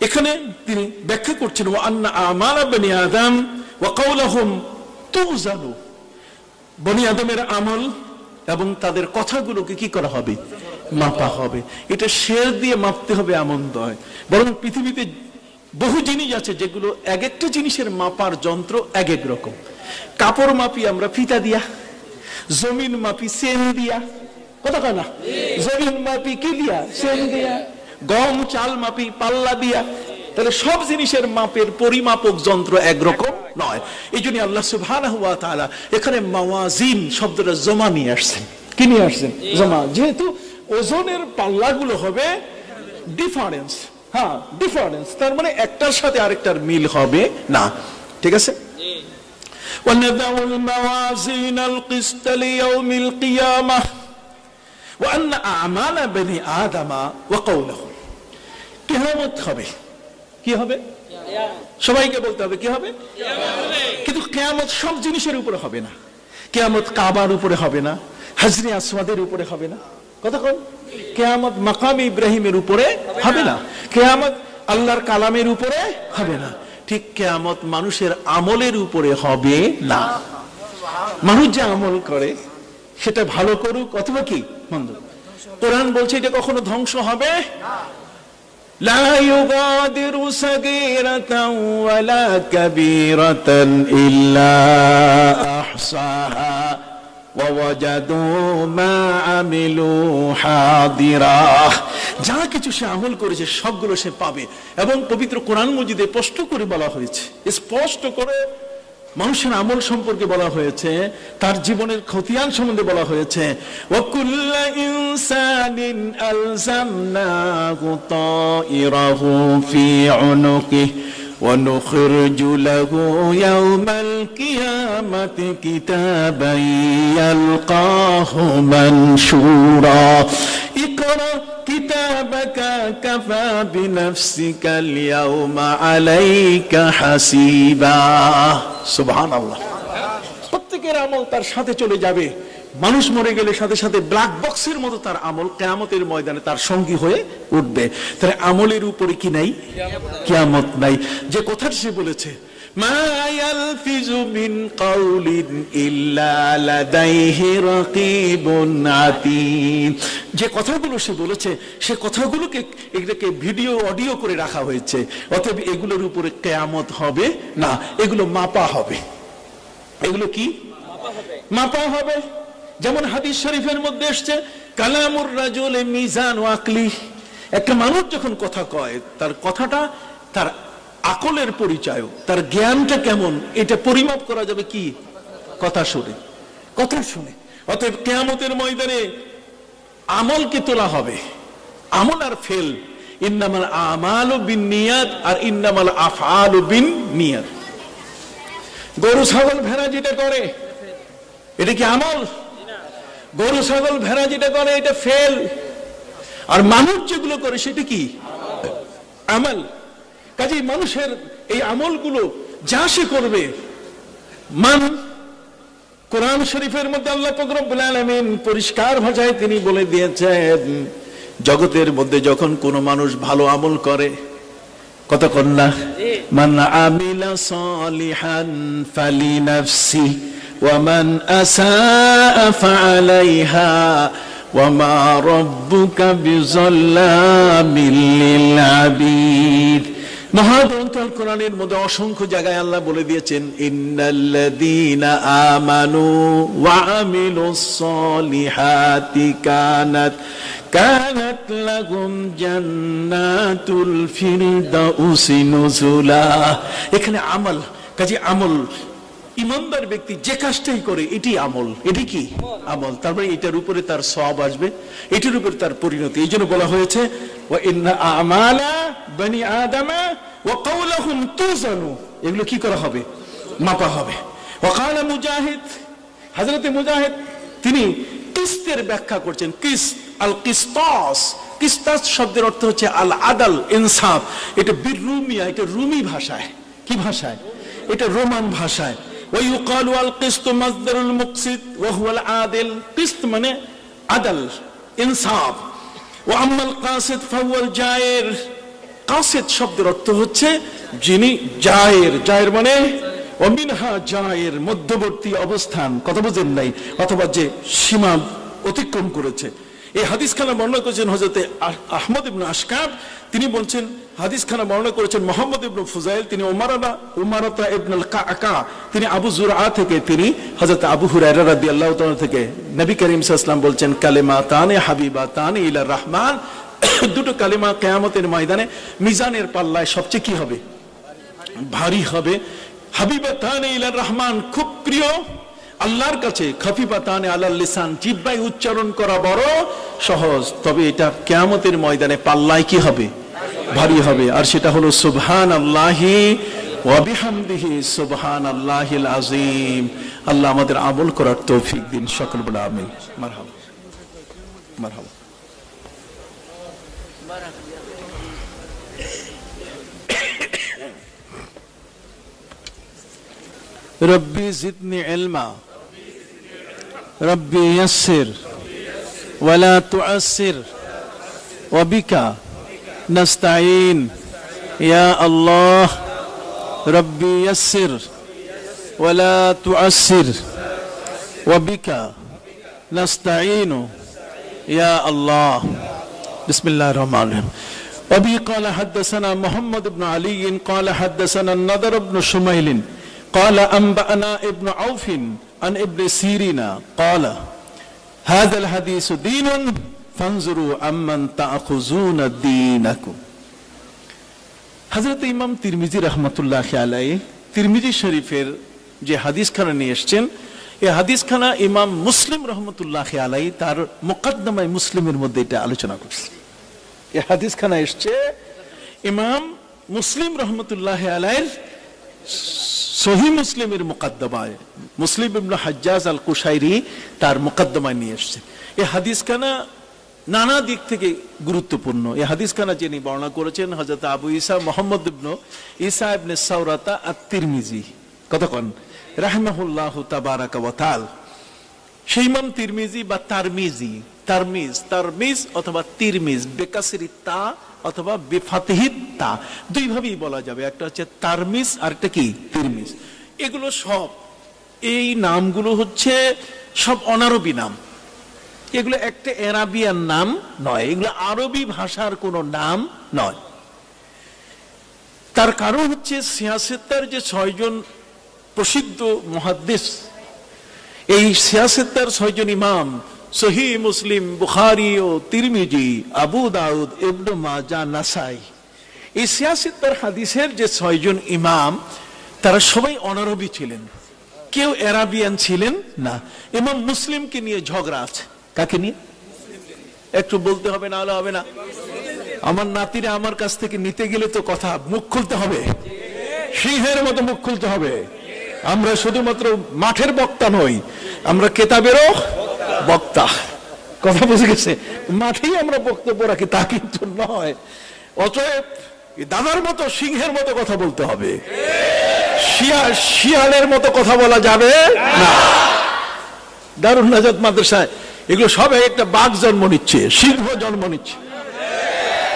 এখানে তিনি ব্যাখ্যা করছেন ওয়া আন্না আমালা বনি আদম ওয়া কাওলাহুম তুজানু। বনি আদমের আমল এবং তাদের কথাগুলোকে কি করা হবে, মাপা হবে। এটা শের দিয়ে মাপতে হবে এমন নয়, বরং পৃথিবীতে বহু জিনিস আছে যেগুলো এক একটা জিনিসের মাপার যন্ত্র এক এক রকম। কাপড় মাপি আমরা ফিতা দিয়া, জমিন মাপি সেন দিয়া, কথা কয় না, জমিন মাপি কি দিয়া, সেন দিয়া, গম চাল মাপি পাল্লা দিয়া। তাহলে সব জিনিসের মাপের পরিমাপক যন্ত্র একরকম নয়। এই জন্য আল্লাহ সুবহানাহু ওয়া তাআলা এখানে মাওয়াজিন শব্দটা জমা নিয়ে আসছেন। কি নিয়ে আসছেন? জমা। যেহেতু ওজনের পাল্লাগুলো হবে ডিফারেন্স, হ্যাঁ ডিফারেন্স, তার মানে একটার সাথে আরেকটার মিল হবে না। ঠিক আছে? ওয়ানাদাউল মাওয়াজিনাল কিসত লিয়াউমিল কিয়ামাহ ওয়া আন্না আমালা বনি আদম ওয়া কাওলাহুম। কিয়ামত হবে। কি হবে? সবাইকে বলতে হবে কি হবে? কিন্তু কিয়ামত সব জিনিসের উপরে হবে না। কিয়ামত কাবার উপরে হবে না, হাজরে আসওয়াদের উপরে হবে না। কথা কোন? কিয়ামত মাকাম ইব্রাহিমের উপরে হবে না, কিয়ামত আল্লাহর কালামের উপরে হবে না। ঠিক কিয়ামত মানুষের আমলের উপরে হবে না। মানুষ যে আমল করে সেটা ভালো করুক অথবা কি মন্দ, কোরআন বলছে এটা কখনো ধ্বংস হবে না। লা ইউগাদিরু সাগীরাতান ওয়ালা কাবীরাতান ইল্লা আহসাহা ওয়া ওয়াজাদু মা আমিলু হাদিরা। যা কিছু সে আমল করেছে সবগুলো সে পাবে। এবং পবিত্র কোরআন মজিদে স্পষ্ট করে বলা হয়েছে, স্পষ্ট করে মানুষের আমল সম্পর্কে বলা হয়েছে, তার জীবনের খতিয়ান সম্বন্ধে বলা হয়েছে। ওয়া কুল্লু ইনসানিন আলজামনাহু তাইরাহু ফি উনুকিহি ওয়া নুখরিজু লাহু ইয়াওমাল কিয়ামাতি কিতাবান ইয়ালকাহু মানশুরা। ইকরা কিতাবাকা কাফা বিনাফসিকাল ইয়াওমা আলাইকা হাসিবা। সুবহানাল্লাহ। প্রত্যেকের আমল তার সাথে চলে যাবে। মানুষ মরে গেলে সাথে সাথে ব্ল্যাক বক্সের মতো তার আমল কিয়ামতের ময়দানে তার সঙ্গী হয়ে উঠবে। তাহলে আমলের উপরে কি নাই? কিয়ামত নাই। যে কথা সে বলেছে মা ইয়ালফিজু মিন কাউলিন ইল্লা লাদাইহি রাকিবুন আতীদ। যে কথাগুলো সে বলেছে সে কথাগুলোকে এটাকে ভিডিও অডিও করে রাখা হয়েছে। অতএব এগুলোর উপরে কিয়ামত হবে না, এগুলো মাপা হবে। এগুলো কি মাপা হবে? যেমন হাদিস শরীফের মধ্যে এসেছে কালামুর রাজুল মিজান ওয়া আকলি। একটা মানুষ যখন কথা কয় তার কথাটা তার আকলের পরিচয়, তার জ্ঞানটা কেমন এটা পরিমাপ করা যাবে কি? কথা শুনে, কথা শুনে। অতএব কিয়ামতের ময়দানে আমলকে তোলা হবে, আমল আর ফেল। ইন্নামাল আমালু বিন্নিয়াত আর ইন্নামাল আফআলু বিন্নিয়াত। গরু ছাগল ভেড়া যেটা করে এটা কি আমল? গরু ছাগল ভেড়া যেটা করে এটা ফেল। আর মানুষ যেগুলো করে সেটা কি? আমল। কাজেই মানুষের এই আমলগুলো যা সে করবে মান, কোরআন শরীফের মধ্যে আল্লাহ পাক রব্বুল আলামিন পরিষ্কার ভাষায় তিনি বলে দিয়েছেন, জগতের মধ্যে যখন কোনো মানুষ ভালো আমল করে, কতক্ষণ না, মান আমিলা সালিহান ফালিনাফসি ওয়া মান আসাআ ফাআলাইহা ওয়া মা রাব্বুকা বিযাল্লামিল লিল আবিদ। মহাগ্রন্থ আল কোরআনের মধ্যে অসংখ্য জায়গায় আল্লাহ বলে দিয়েছেন, ইন্নাল্লাযীনা আমানু ওয়া আমিলুস সালিহাতি কানাত লাহুম জান্নাতুল ফিরদাউসি নুজুলা। এখানে আমল, কাজে আমল, ইমানদার ব্যক্তি যে কাজটাই করে এটি আমল, এটি কি আমল, তারপরে এটার উপরে তার সওয়াব আসবে, এটার উপরে তার পরিণতি। এই জন্য বলা হয়েছে ওয়া ইন্না আমালা বনি আদমা ওয়া কাওলাহুম তুজানু, এগুলো কি করা হবে, মাপা হবে। ওয়া ক্বালা মুজাহিদ, হযরত মুজাহিদ তিনি কিস্তের ব্যাখ্যা করছেন, কিস্ত, আল কিস্তাস, কিস্তাস শব্দের অর্থ হচ্ছে আল আদাল, ইনসাফ। এটা বিরুমিয়া, এটা রুমি ভাষায়, কি ভাষায়, এটা রোমান ভাষায়। ওয়া ইউকালু আল কিস্তু মাসদারুল মুকসিত ওয়া হুয়া আল আদিল, কিস্ত মানে আদাল, ইনসাফ। ওয়া আম্মাল কাসিদ ফাহুয়াল জায়ের, কাসিদ শব্দের অর্থ হচ্ছে যিনি জায়ের, জায়ের মানে অমিনহা জায়ের, মধ্যবর্তী অবস্থান, কথা বুঝেন নাই, অথবা যে সীমা অতিক্রম করেছে। এই হাদিসখানা বর্ণনা করেছেন হযরত আহমদ ইবনে আশকাব, তিনি বলছেন, হাদিসখানা বর্ণনা করেছেন মোহাম্মদ ইবনে ফুজাইল, তিনি উমারাতা ইবনুল কাকা, তিনি আবু জুরআ থেকে, তিনি হযরত আবু হুরায়রা রাদিয়াল্লাহু তাআলা থেকে। নবী করিম সাল্লাল্লাহু আলাইহি ওয়াসাল্লাম বলছেন, কালিমাতানি হাবিবাতানি ইলার রহমান, দুটো কালিমা কিয়ামতের ময়দানে মিজানের পাল্লায় সবচেয়ে কি হবে, ভারী হবে। হাবিবাতানি ইলার রহমান, খুব প্রিয় আল্লাহর কাছে, খফিফাতানি আলাল লিসান, জিহ্বায় উচ্চারণ করা বড় সহজ, তবে এটা কিয়ামতের ময়দানে পাল্লায় কি হবে, ভারী হবে। আর সেটা হলো সুবহানাল্লাহি ওয়া বিহামদিহি সুবহানাল্লাহিল আযীম। আল্লাহ আমাদের আমল করার তৌফিক দিন, সকল বলে আমিন। মারহাবা মারহাবা। রব্বি জিদনি ইলমা রব্বি ইয়াসসির ওয়ালা তুআসসির ওয়া বিকা নাস্তাঈন ইয়া আল্লাহ। রব্বি ইয়াসসির ওয়ালা তুআসসির ওয়া বিকা নাস্তাঈন ইয়া আল্লাহ। বিসমিল্লাহির রহমানির রহিম। وبه قال حدثنا محمد بن علي قال حدثنا النضر بن شميل قال أنبأنا ابن عوف عن ابن سيرين قال هذا الحديث دين فانظروا عمن تأخذون دينكم। হযরত ইমাম তিরমিজি রাহমাতুল্লাহি আলাইহি তিরমিজি শরীফের যে হাদিসখানা নিয়ে এসেছেন, এই হাদিসখানা ইমাম মুসলিম রাহমাতুল্লাহি আলাইহি তার মুকদ্দমায়ে মুসলিমের মধ্যে এটা আলোচনা করছেন। এই হাদিসখানা এসেছে ইমাম মুসলিম রাহমাতুল্লাহি আলাইহির সহিহ মুসলিমের মুকদ্দমায়, মুসলিম ইবনে হাজ্জাজ আল কুশাইরি তার মুকদ্দমায় নিয়ে এসেছেন। এই হাদিসখানা নানা দিক থেকে গুরুত্বপূর্ণ। এই হাদিসখানা যিনি বর্ণনা করেছেন হযরত আবু ঈসা মুহাম্মদ ইবনে ঈসা ইবনে সাওরাতা আত-তিরমিজি, কতক্ষণ রাহিমাহুল্লাহু তাবারাকা ওয়া তাআলা। সেই ইমাম তিরমিজি বা তারমিজি, তারমিজ অথবা তিরমিজ, বেকাসরি তা অথবা বেফাতিহি তা, দুই ভাবেই বলা যাবে। একটা হচ্ছে তারমিজ আর একটা কি তিরমিজ। এগুলো সব, এই নামগুলো হচ্ছে সব অনারবি নাম, এগুলো একটা আরাবিয়ান নাম নয়, এগুলো আরবি ভাষার কোনো নাম নয়। তার কারণ হচ্ছে সিয়াসেতার যে 6 জন প্রসিদ্ধ মুহাদ্দিস, এই সিয়াসেতার 6 জন ইমাম সহিহ মুসলিম, বুখারী ও তিরমিজি, আবু দাউদ, ইবনে মাজাহ, নাসাই, এই সিয়াসেতার হাদিসের যে 6 জন ইমাম তারা সবাই অনারবি ছিলেন, কেউ আরাবিয়ান ছিলেন না। ইমাম মুসলিমকে নিয়ে ঝগড়া আছে। কাকে নিয়ে একটু বলতে হবে, না হলে হবে না। আমার নাতিরা আমার কাছ থেকে নিতে গেলে তো কথা মুখ খুলতে হবে, সিংহের মতো মুখ খুলতে হবে। আমরা শুধুমাত্র মাঠের বক্তা নই, আমরা কেতাবেরও বক্তা। কথা বুঝে গেছে? মাঠেই আমরা বক্তব্য রাখি তা কিন্তু নয়। অতএব দাদার মতো সিংহের মতো কথা বলতে হবে, শিয়ালের মতো কথা বলা যাবে না। দারুন নাজাত মাদ্রাসায় এগুলো সব একটা বাঘ জন্ম নিচ্ছে, সিংহ জন্ম নিচ্ছে।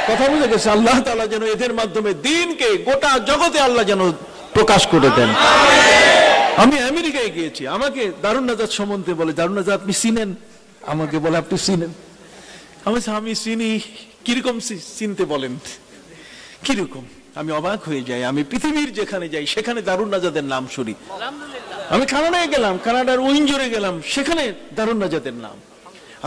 কথা বুঝে গেছে? আল্লাহ তাআলা যেন এদের মাধ্যমে দ্বীনকে গোটা জগতে আল্লাহ যেন প্রকাশ করে দেন। আমি আমেরিকায় গিয়েছি, আমাকে দারুন নাজাত সম্বন্ধে বলে, দারুন নাজাত আপনি চিনেন? আমাকে বলে আপনি চিনেন? আমি চিনি। কিরকম চিনতে বলেন? কিরকম? আমি অবাক হয়ে যাই। আমি পৃথিবীর যেখানে যাই সেখানে দারুন নাজাতের নাম শুনি। আমি কানাডায় গেলাম, কানাডার উইন্ডজরে গেলাম, সেখানে দারুন নাজাতের নাম।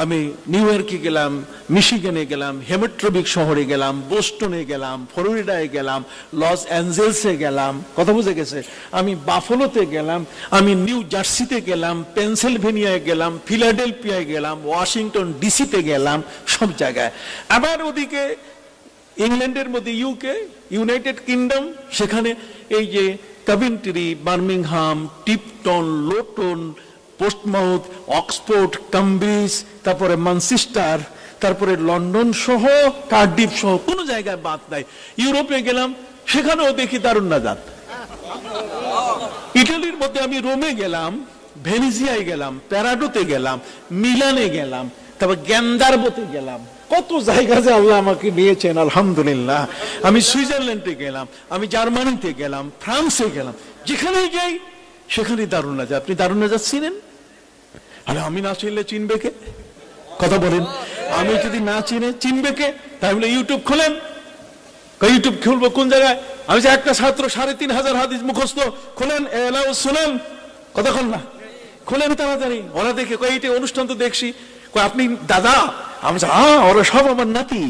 আমি নিউ ইয়র্কে গেলাম, মিশিগানে গেলাম, হেমেট্রোবিক শহরে গেলাম, বোস্টনে গেলাম, ফ্লোরিডায় গেলাম, লস অ্যাঞ্জেলসে গেলাম। কথা বুঝে গেছে? আমি বাফলোতে গেলাম, আমি নিউ জার্সিতে গেলাম, পেনসিলভেনিয়ায় গেলাম, ফিলাডেলফিয়ায় গেলাম, ওয়াশিংটন ডিসিতে গেলাম, সব জায়গায়। আবার ওদিকে ইংল্যান্ডের মধ্যে ইউনাইটেড কিংডম, সেখানে এই যে Coventry, Birmingham, Tipton, Luton, Portsmouth, Oxford, Cambridge, তারপরে ম্যানচেস্টার, তারপরে লন্ডন সহ কার্ডিফ সহ কোনো জায়গায় বাদ নাই। ইউরোপে গেলাম, সেখানেও দেখি দারুন নাজাত। ইটালির মধ্যে আমি রোমে গেলাম, ভেনিজিয়ায় গেলাম, প্যারাডোতে গেলাম, মিলানে গেলাম, তারপর গ্যান্দারবোতে গেলাম। কত জায়গা যে আল্লাহ আমাকে নিয়েছেন, আলহামদুলিল্লাহ। আমি সুইজারল্যান্ডে গেলাম, আমি জার্মানিতে গেলাম, ফ্রান্সে গেলাম। যেখানেই যাই সেখানে দারুন নাজাত। আপনি দারুন নাজাত চিনেন? আরে আমি না চিনলে চিনবে কে? কথা বলেন। আমি যদি না চিনবে কে? তাহলে ইউটিউব খোলেন। ইউটিউব খুলবো কোন জায়গায়? আমি যে একটা ছাত্র ৩,৫০০ হাদিস মুখস্থ, খোলেন, শুনেন, কতক্ষণ না খোলেন তাড়াতাড়ি। ওরা দেখে কই এইটা অনুষ্ঠান তো দেখছি। আপনি দাদা? আমি ওরা সব আমার নাতি।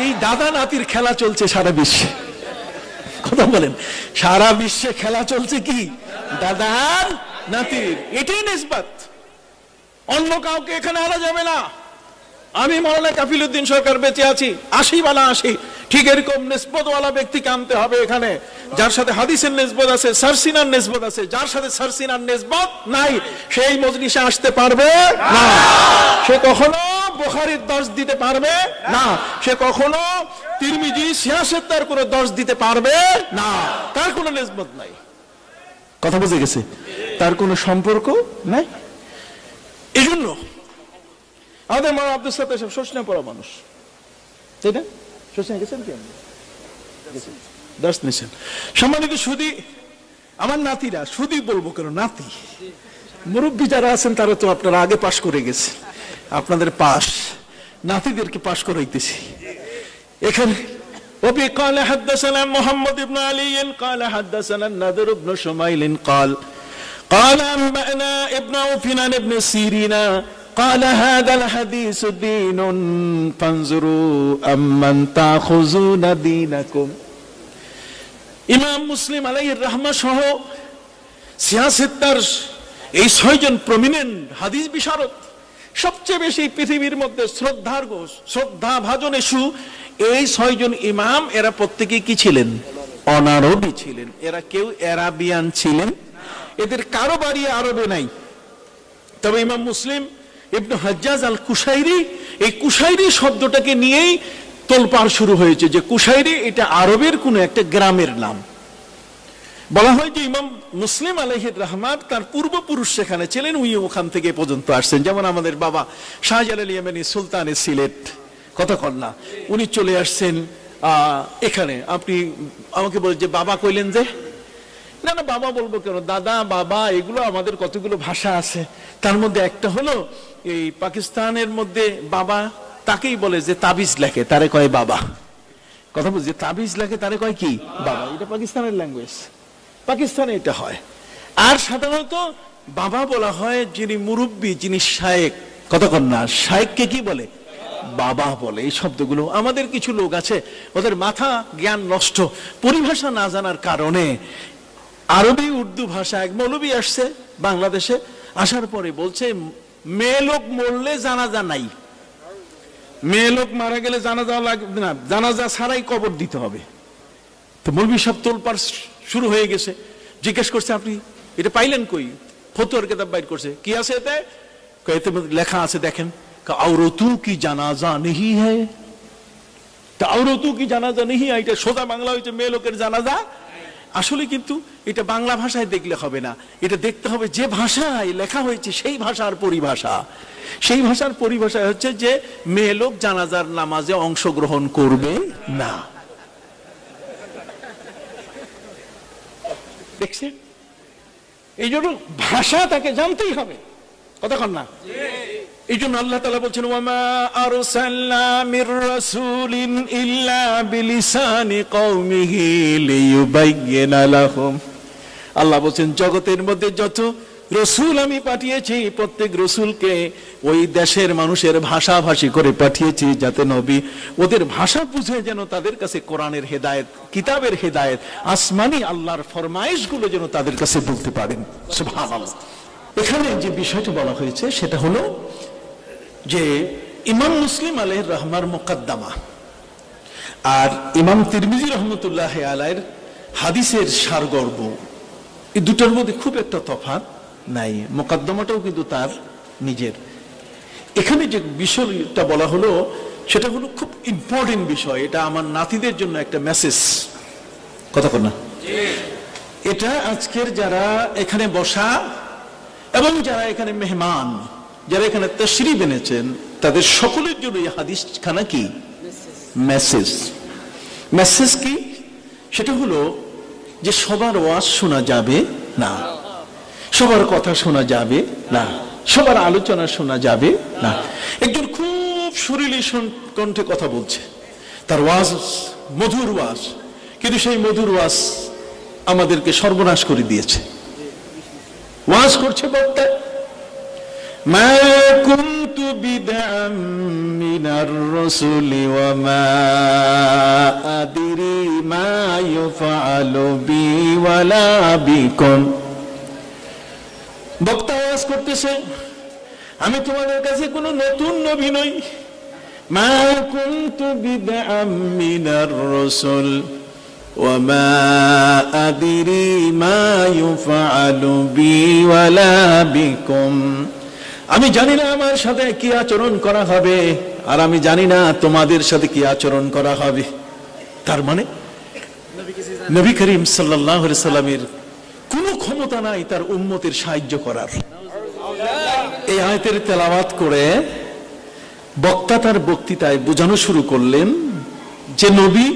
এই দাদা নাতির খেলা চলছে সারা বিশ্বে। কথা বলেন, সারা বিশ্বে খেলা চলছে কি? দাদার নাতির। এটাই নিসবত, অন্য কাউকে এখানে আনা যাবে না। আমি মাওলানা কাফিলউদ্দিন সরকার বেঁচে আছি, ৮০ বালা ৮০, ঠিক এরকম নিসবতওয়ালা ব্যক্তিকে আনতে হবে এখানে, যার সাথে হাদিসের নিসবত আছে, সারসিনার নিসবত আছে। যার সাথে সারসিনার নিসবত নাই সেই মজলিসে আসতে পারবে না। সে কখনো বুখারীর দর্শ দিতে পারবে না, সে কখনো তিরমিজি, সিয়াসতের কোনো দর্শ দিতে পারবে না। তার কোনো নিসবত নাই। কথা বুঝে গেছে? তার কোনো সম্পর্ক নাই। এই জন্য আমাদের মা আব্দুল সাত্তার সাহেব শোষণে পড়া মানুষ, তাই না? শোষণে গেছেন কি? দর্শ নিছেন। সম্মানিত সুধী, আমার নাতিরা, সুধী বলবো কেন, নাতি, মুরব্বী যারা আছেন তারা তো আপনারা আগে পাশ করে গেছে, আপনাদের পাশ, নাতিদেরকে পাশ করাইতেছি এখানে। وفي قال حدثنا محمد بن علي قال حدثنا النضر بن شميل قال أنبأنا ابن عوف عن ابن سيرين قال هذا الحديث دين فانظروا أمن تأخذون دينكم। ইমাম মুসলিম আলাইহির রাহমা সহ সিয়াসেত্তার এই ৬ জন প্রমিনেন্ট হাদিস বিশারদ, সবচেয়ে বেশি পৃথিবীর মধ্যে শ্রদ্ধা ভাজন ইস্যু, এই ৬ জন ইমাম, এরা প্রত্যেকেই কি ছিলেন? অনারবি ছিলেন। এরা কেউ আরাবিয়ান ছিলেন, এদের কারো বাড়ি আরবে নাই। তবে ইমাম মুসলিম ইবনে হাজ্জাজ আল কুশাইরি, এই কুশাইরি শব্দটাকে নিয়েই তোলপাড় শুরু হয়েছে যে কুশাইরি এটা আরবের কোন একটা গ্রামের নাম। বলা হয় যে ইমাম মুসলিম আলাইহির রাহমাত তার পূর্বপুরুষ সেখানে ছিলেন, উনি ওখান থেকে পর্যন্ত আসছেন। যেমন আমাদের বাবা শাহজালাল ইয়ামানি সুলতানের সিলেট, কথা কন না, উনি চলে আসছেন এখানে। আপনি আমাকে বলেন যে বাবা কইলেন যে, না না বাবা বলবো কেন, দাদা বাবা এগুলো আমাদের কতগুলো ভাষা আছে। তার মধ্যে একটা হলো এই পাকিস্তানের মধ্যে বাবা তাকেই বলে যে তাবিজ লেখে, তারে কয় বাবা। কথা বুঝছে? তাবিজ লেখে তারে কয় কি? বাবা। এটা পাকিস্তানের ল্যাঙ্গুয়েজ, পাকিস্তানে এটা হয়। আর সাধারণত বাবা বলা হয় যিনি মুরব্বী, যিনি শায়েক, কতক্ষণ না, শায়েককে কি বলে? বাবা বলে। এই শব্দগুলো আমাদের কিছু লোক আছে, ওদের মাথা জ্ঞান নষ্ট, পরিভাষা না জানার কারণে আরবি উর্দু ভাষা। এক মৌলবী আসছে বাংলাদেশে, আসার পরে বলছে মেয়ে লোক মরলে জানাজা নাই, মেয়ে লোক মারা গেলে জানাজা লাগবে না, জানাজা ছাড়াই কবর দিতে হবে। তো মৌলবী সব তোলপাড় শুরু হয়ে গেছে। জিজ্ঞেস করছে আপনি এটা পাইলেন কই? ফতোয়ার কিতাব বাইর করছে। কি আছে এতে? এতে লেখা আছে দেখেন, औरतों की জানাজা नहीं है। তা औरतों की জানাজা नहीं है, এটা সোজা বাংলা হয়েছে মেয়ে লোকের জানাজা আসলে কিন্তু এটা বাংলা ভাষায় দেখলে হবে না, এটা দেখতে হবে যে ভাষায় লেখা হয়েছে সেই ভাষার পরিভাষা। সেই ভাষার পরিভাষা হচ্ছে যে মেয়ে লোক জানাজার নামাজে অংশগ্রহণ করবে না। দেখছেন, এই জন্য ভাষা তাকে জানতেই হবে, কতক্ষণ না। এই জন্য আল্লাহ তাআলা বলছেন ওয়ামা আরসালনা মির রাসূলিন ইল্লা বিলিসানি কওমিহি লিয়ুবাইয়িনা লাহুম। আল্লাহ বলছেন জগতের মধ্যে যত রসুল আমি পাঠিয়েছি প্রত্যেক রসুলকে ওই দেশের মানুষের ভাষাভাষী করে পাঠিয়েছি, যাতে নবী ওদের ভাষা বুঝে যেন তাদের কাছে কোরআনের হেদায়েত, কিতাবের হেদায়েত, আসমানি আল্লাহর ফরমায়েশগুলো যেন তাদের কাছে বলতে পারেন। সুবহানাল্লাহ। এখানে যে বিষয়টা বলা হয়েছে সেটা হলো যে ইমাম মুসলিম আলাইহির রাহমার মুকদ্দমা আর ইমাম তিরমিজি রহমতুল্লাহ আলাইহির হাদিসের সারগর্ভ, এই দুটোর মধ্যে খুব একটা তফাৎ নাই। মুকদ্দমাটাও কিন্তু তার নিজের। এখানে যে বিষয়টা বলা হলো সেটা হলো খুব ইম্পর্টেন্ট বিষয়। এটা আমার নাতিদের জন্য একটা মেসেজ, কথা বল না। এটা আজকের যারা এখানে বসা এবং যারা এখানে মেহমান, যারা এখানে তাশরিফ এনেছেন, তাদের সকলের জন্য এই হাদিস খানা কি মেসেজ। মেসেজ কি? সেটা হলো যে সবার ওয়াজ শোনা যাবে না, সবার কথা শোনা যাবে না, সবার আলোচনা শোনা যাবে না। একজন খুব সুরেলি কণ্ঠে কথা বলছে, তার ওয়াজ মধুর ওয়াজ, কিন্তু সেই মধুর ওয়াজ আমাদেরকে সর্বনাশ করে দিয়েছে। ওয়াজ করছে বক্তা, মা কুনতু বিদআম মিনার রাসূলি ওয়া মা আদরি মা ইউফআলু বি ওয়ালা বিকুম। বক্তা ওয়াজ করতেছে, আমি তোমাদের কাছে কোনো নতুন নবী নই। মা কুনতু বিদআম মিনার রাসূল ওয়া মা আদরি মা ইউফআলু বি ওয়ালা বিকুম। আমি জানি না আমার সাথে কি আচরণ করা হবে, আর আমি জানি না তোমাদের সাথে কি আচরণ করা হবে। তার মানে নবী করিম সাল্লাল্লাহু আলাইহি সাল্লামের কোনো ক্ষমতা নাই তার উম্মতের সাহায্য করার। এই আয়াতের তেলাওয়াত করে বক্তা তার বক্তৃতায় বোঝানো শুরু করলেন যে নবী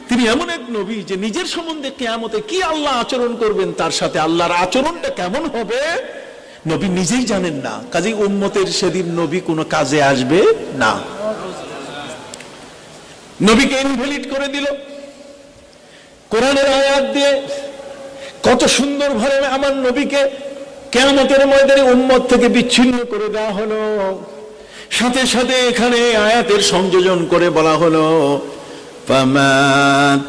তিনি এমন এক নবী যে নিজের সম্বন্ধে কিয়ামতে কি আল্লাহ আচরণ করবেন, তার সাথে আল্লাহর আচরণটা কেমন হবে নবী নিজেই জানেন না। কাজেই উম্মতের সেদিন নবী কোনো কাজে আসবে না। নবীকে ইনভ্যালিড করে দিল কোরআনের আয়াত দিয়ে। কত সুন্দর ভাবে আমার নবীকে কিয়ামতের ময়দানে উম্মত থেকে বিচ্ছিন্ন করে দেওয়া হলো। সাথে সাথে এখানে আয়াতের সংযোজন করে বলা হলো ফামা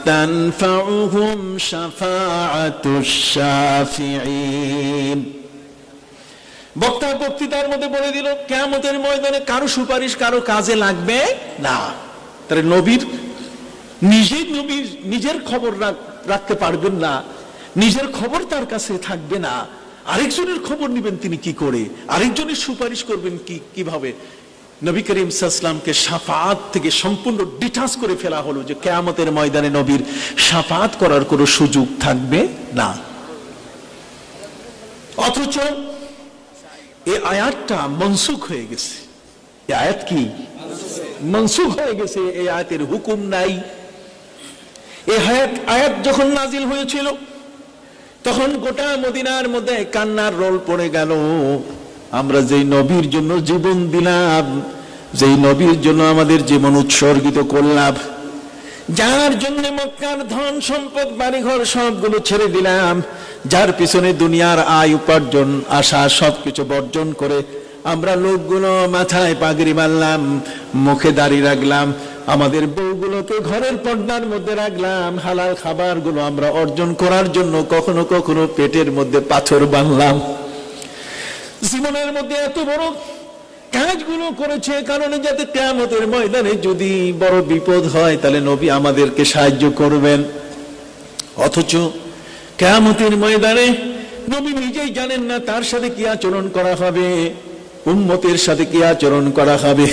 তানফাউহুম শাফাআতুশ শাফিঈন। বক্তা বক্তৃতার মধ্যে বলে দিল কিয়ামতের ময়দানে কারো সুপারিশ কারো কাজে লাগবে না। তাহলে নবীর নিজের খবর রাখতে পারবেন না, নিজের খবর তার কাছে থাকবে না, আরেকজনের খবর নেবেন তিনি কি করে, আরেকজনের সুপারিশ করবেন কিভাবে। নবী করিম সাল্লাল্লাহু আলাইহি ওয়াসাল্লামকে শাফাআত থেকে সম্পূর্ণ ডিটাচ করে ফেলা হলো, যে কিয়ামতের ময়দানে নবীর শাফাআত করার কোনো সুযোগ থাকবে না। অথচ এই আয়াতটা মনসুখ হয়ে গেছে। এই আয়াত কি মনসুখ হয়ে গেছে, এই আয়াতের হুকুম নাই। এই আয়াত যখন নাজিল হয়েছিল তখন গোটা মদিনার মধ্যে কান্নার রোল পড়ে গেল। আমরা যেই নবীর জন্য জীবন দিলাম, যেই নবীর জন্য আমাদের জীবন উৎসর্গিত করলাম, যার জন্য মক্কার ধন সম্পদ বাড়িঘর সবগুলো ছেড়ে দিলাম, যার পিছনে দুনিয়ার আয় উপার্জন আশা সবকিছু বর্জন করে আমরা লোকগুলো মাথায় পাগড়ি বাঁধলাম, মুখে দাড়ি রাখলাম, আমাদের বউগুলোকে ঘরের পর্দার মধ্যে রাখলাম, হালাল খাবারগুলো আমরা অর্জন করার জন্য কখনো কখনো পেটের মধ্যে পাথর বাঁধলাম। জীবনের মধ্যে এত বড় কাজগুলো করেছে কারণে যাতে কিয়ামতের ময়দানে যদি বড় বিপদ হয় তাহলে নবী আমাদেরকে সাহায্য করবেন। অথচ কিয়ামতের ময়দানে নবী নিজেই জানেন না তার সাথে কি আচরণ করা হবে, উম্মতের সাথে কি আচরণ করা হবে।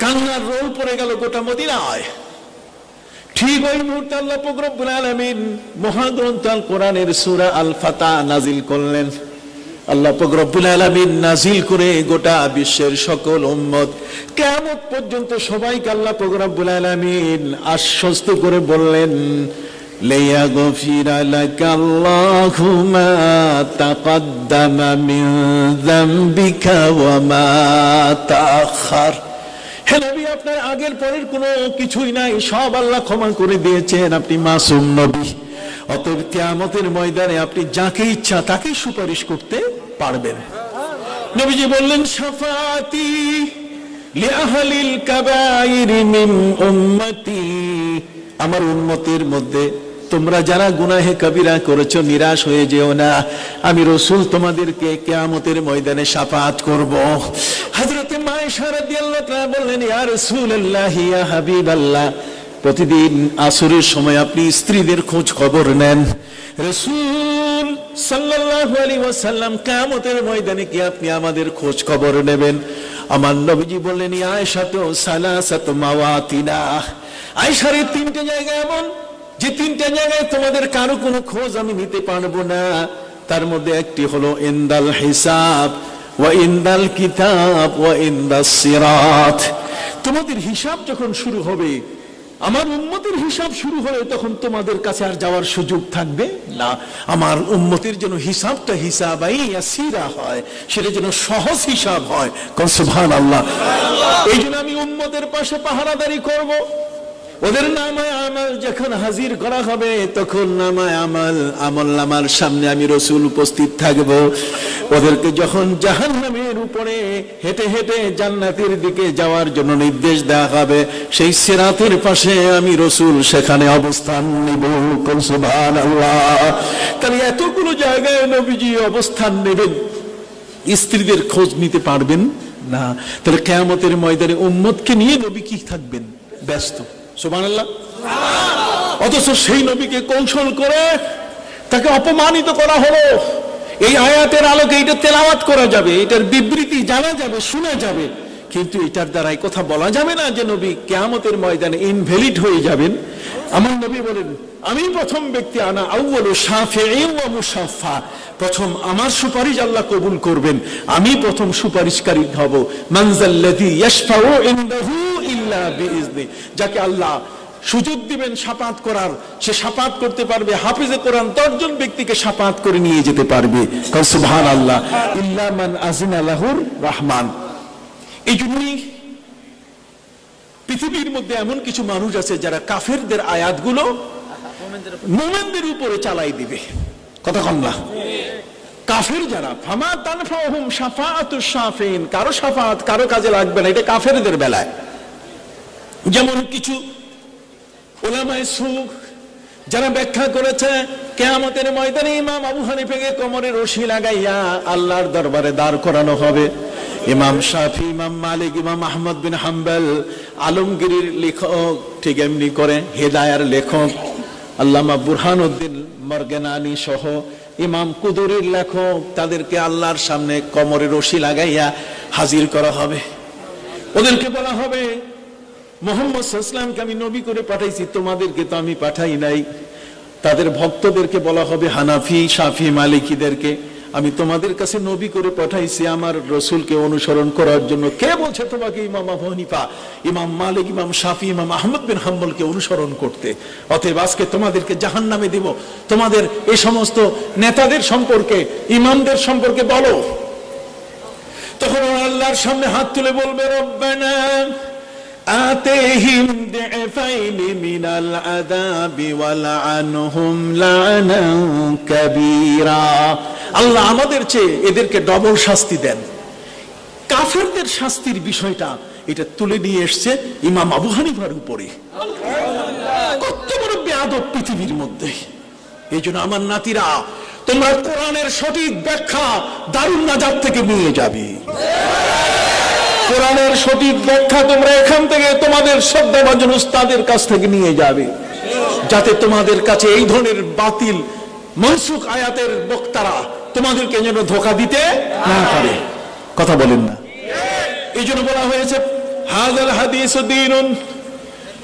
কান্নার রোল পড়ে গেল গোটা মদিনায়। ঠিক ওই মুহূর্তে আল্লাহ পাক রব্বুল আলামিন মহাগ্রন্থ আল কোরআনের সূরা আল ফাতহ নাজিল করলেন। আল্লাহ পাক রব্বুল আলামিন নাজিল করে গোটা বিশ্বের সকল উম্মত কিয়ামত পর্যন্ত সবাইকে আল্লাহ পাক রব্বুল আলামিন আশ্বস্ত করে বললেন, লিয়াগফিরা লাকাল্লাহু মা তাকদ্দামা মিন যামবিকা ওয়া মা তাআখার। হে নবী, আপনার আগের পরের কোনো কিছুই নাই, সব আল্লাহ ক্ষমা করে দিয়েছেন, আপনি মাসুম নবী। অতএব কিয়ামতের ময়দানে আপনি যাকে ইচ্ছা তাকেই সুপারিশ করতে পারবেন। নবীজি বললেন, শাফাআতি লিআহলিল কাবাইর মিন উম্মতি, আমার উম্মতের মধ্যে তোমরা যারা গুনাহে কবিরা করেছো নিরাশ হয়ে যেও না, আমি রাসূল তোমাদেরকে কিয়ামতের ময়দানে শাফাআত করব। হযরতে মায়েশা রাদিয়াল্লাহু তাআলা বললেন, ইয়া রাসূলুল্লাহ, ইয়া হাবিবাল্লাহ, প্রতিদিন আসরের সময় আপনি স্ত্রীদের খোঁজ খবর নেন, রাসূল সাল্লাল্লাহু আলাইহি ওয়াসাল্লাম কিয়ামতের ময়দানে কি আপনি আমাদের খোঁজ খবর নেবেন? আমার নবীজি বললেন, ইয়া আয়েশা তো সালাসাতু মাওয়াতিনা, আয়েশার তিনটে জায়গা এমন যে তিনটে জায়গায় তোমাদের কারো কোনো খোঁজ আমি নিতে পারবো না। তার মধ্যে একটি হলো ইনদাল হিসাব ওয়া ইনদাল কিতাব ওয়া ইনদাস সিরাত। তোমাদের হিসাব যখন শুরু হবে, আমার উম্মতের হিসাব শুরু হলে তখন তোমাদের কাছে আর যাওয়ার সুযোগ থাকবে না। আমার উম্মতের জন্য হিসাবটা হিসাবাই ইয়াসিরা হয়, সেটা যেন সহজ হিসাব হয়। সুবহানাল্লাহ। এই জন্য আমি উম্মতের পাশে পাহারাদারি করব। ওদের নামায় আমল যখন হাজির করা হবে, তখন নামায় আমল নামার সামনে আমি রাসূল উপস্থিত থাকব। ওদেরকে যখন জাহান্নামের উপরে হেঁটে হেঁটে জান্নাতের দিকে যাওয়ার জন্য নির্দেশ দেওয়া হবে, সেই সিরাতের পাশে আমি রাসূল সেখানে অবস্থান নেব। সুবহানাল্লাহ। তাহলে এতগুলো জায়গায় নবীজি অবস্থান নেবেন, স্ত্রীদের খোঁজ নিতে পারবেন না। তাহলে কিয়ামতের ময়দানে উম্মতকে নিয়ে নবী কি থাকবেন? ব্যস্ত। সুবহানাল্লাহ। অথচ সেই নবীকে কৌশল করে তাকে অপমানিত করা হলো। এই আয়াতের আলোকে এটা তেলাওয়াত করা যাবে, এটার বিবৃতি জানা যাবে, শোনা যাবে, কিন্তু এটার দ্বারা এই কথা বলা যাবে না যে নবী কিয়ামতের ময়দানে ইনভ্যালিড হয়ে যাবেন। আমার নবী বলেন, আমি প্রথম ব্যক্তি, আনা আউয়ালু শাফিঈ ওয়া মুশাফফা, প্রথম আমার সুপারিশ আল্লাহ কবুল করবেন, আমি প্রথম সুপারিশকারী হব। মানজাল্লাযী ইয়াশফাউ ইনদাহু ইল্লা বিইজনি, যাকে আল্লাহ সুযোগ দিবেন শাফাত করার, সে শাফাত করতে পারবে। হাফিজে কোরআন 10 জন ব্যক্তিকে শাফাত করে নিয়ে যেতে পারবে। সুবহানাল্লাহ। ইল্লা মান আযিনা লাহুর রহমান। এই জন্যই পৃথিবীর মধ্যে এমন কিছু মানুষ আছে যারা কাফেরদের আয়াতগুলো মুমিনদের উপরে চালাই দিবে। কথা কম না? কাফের যারা, ফামা তানফাহুম শাফাআতুশ শাফিন, কারো শাফাত কারো কাজে লাগবে না, এটা কাফেরদের বেলায়। যেমন কিছু উলামায়ে সুফ যারা ব্যাখ্যা করেছে কিয়ামতের ময়দানে ইমাম আবু হানিফাকে কোমরে রশি লাগাইয়া আল্লাহর দরবারে দাঁড় করানো হবে। ইমাম শাফি, ইমাম মালিক, ইমাম আহমদ বিন হাম্বল, আলমগীরের লেখক ঠিক এমনি করে হেদায়ার লেখক আল্লামা বুরহানুদ্দিন মরগেনানি সহ ইমাম কুদুরির লেখক, তাদেরকে আল্লাহর সামনে কোমরে রশি লাগাইয়া হাজির করা হবে। ওদেরকে বলা হবে, মুহাম্মদ সাল্লাল্লাহু আলাইহি ওয়াসাল্লামকে আমি নবী করে পাঠাইছি, তোমাদেরকে তো আমি পাঠাই নাই। তাদের ভক্তদেরকে বলা হবে, হানাফি, শাফি, মালিকিদেরকে, আমি তোমাদের কাছে নবী করে পাঠাইছি আমার রাসূলকে অনুসরণ করার জন্য। কে বলছে তোমাকে ইমাম আবু হানিফা, ইমাম মালিক, ইমাম শাফি, ইমাম আহমদ বিন হাম্বলকে অনুসরণ করতে? অতএব আজকে তোমাদেরকে জাহান্নামে দিব। তোমাদের এই সমস্ত নেতাদের সম্পর্কে, ইমামদের সম্পর্কে বলো। তখন আল্লাহর সামনে হাত তুলে বলবে, রব্বানা আতিহিম দি'ফাইনি মিনাল আযাবি ওয়ালআনহুম লা'নান কাবীরা। আল্লাহ আমাদের চেয়ে এদেরকে ডবল শাস্তি দেন। কাফেরদের শাস্তির বিষয়টা এটা তুলে নিয়ে এসেছে ইমাম আবু হানিফার উপরে। কত বড় বেয়াদব পৃথিবীর মধ্যে! এই জন্য আমার নাতিরা, তোমরা কোরআনের সঠিক ব্যাখ্যা দারুন নাজাত থেকে নিয়ে যাবে। কোরআনের সঠিক ব্যাখ্যা তোমরা এখান থেকে তোমাদের শ্রদ্ধাভাজন উস্তাদের কাছ থেকে নিয়ে যাবে, যাতে তোমাদের কাছে এই ধরনের বাতিল মনসুখ আয়াতের বক্তারা তোমাদেরকে যেন ধোঁকা দিতে না পারে। কথা বলেন না? এই জন্য বলা হয়েছে, হাযাল হাদিসু দীনুন,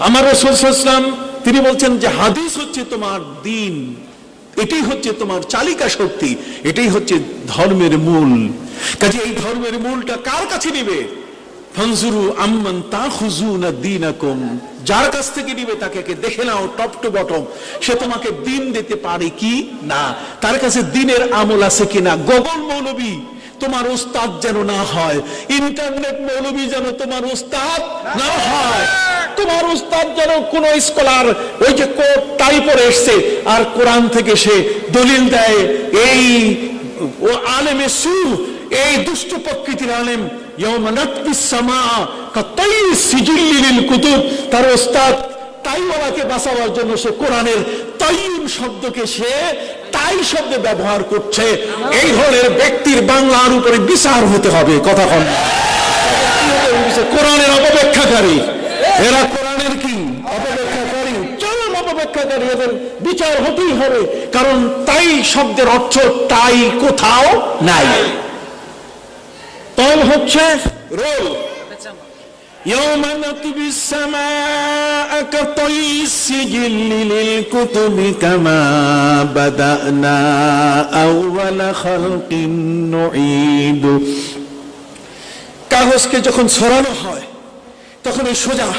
আমার রাসূল সাল্লাল্লাহু আলাইহি ওয়াসাল্লাম তিনি বলছেন যে হাদিস হচ্ছে তোমার দ্বীন, এটাই হচ্ছে তোমার চালিকা শক্তি, এটাই হচ্ছে ধর্মের মূল। কাজে এই ধর্মের মূলটা কার কাছে নিবে? ফানজুরু আম্মান তাখুজুনা দীনাকুম, যার কাছ থেকে নিবে তাকে দেখে নাও টপ টু বটম, সে তোমাকে দ্বীন দিতে পারে কি না, তার কাছে দ্বীনের আমল আছে কিনা। গুগল মৌলবী তোমার উস্তাদ যেন না হয়, ইন্টারনেট মৌলবী যেন তোমার উস্তাদ না হয়, তোমার উস্তাদ যেন কোন স্কলার ওই যে কোট টাই পরে এসছে আর কোরআন থেকে সে দলিল দেয়, এই আলেমে সু, এই দুষ্ট প্রকৃতির আলেম, ইয়াউমা নাতবিস সামা কাতাইস সিজিল্লি লিল কুতুব, তার উস্তাদ তাইওয়ালাকে বাঁচাবার জন্য সে কোরআনের তাইয়ুন শব্দকে সে তাই শব্দে ব্যবহার করছে। এই ধরনের ব্যক্তির বাংলার উপরে বিচার হতে হবে। কথা কন, কোরআনের অপব্যাখ্যাকারী এরা, কোরআনের কি অপব্যাখ্যাকারী, চরম অপব্যাখ্যাকারী, এদের বিচার হতেই হবে। কারণ তাই শব্দের অর্থ তাই কোথাও নাই। তল হচ্ছে রোল, يوم نطوي السماء كطي السجل للكتب كما بدأنا أول خلق نعيد। কাগজকে যখন ছড়ানো হয় তখন এই সোজা,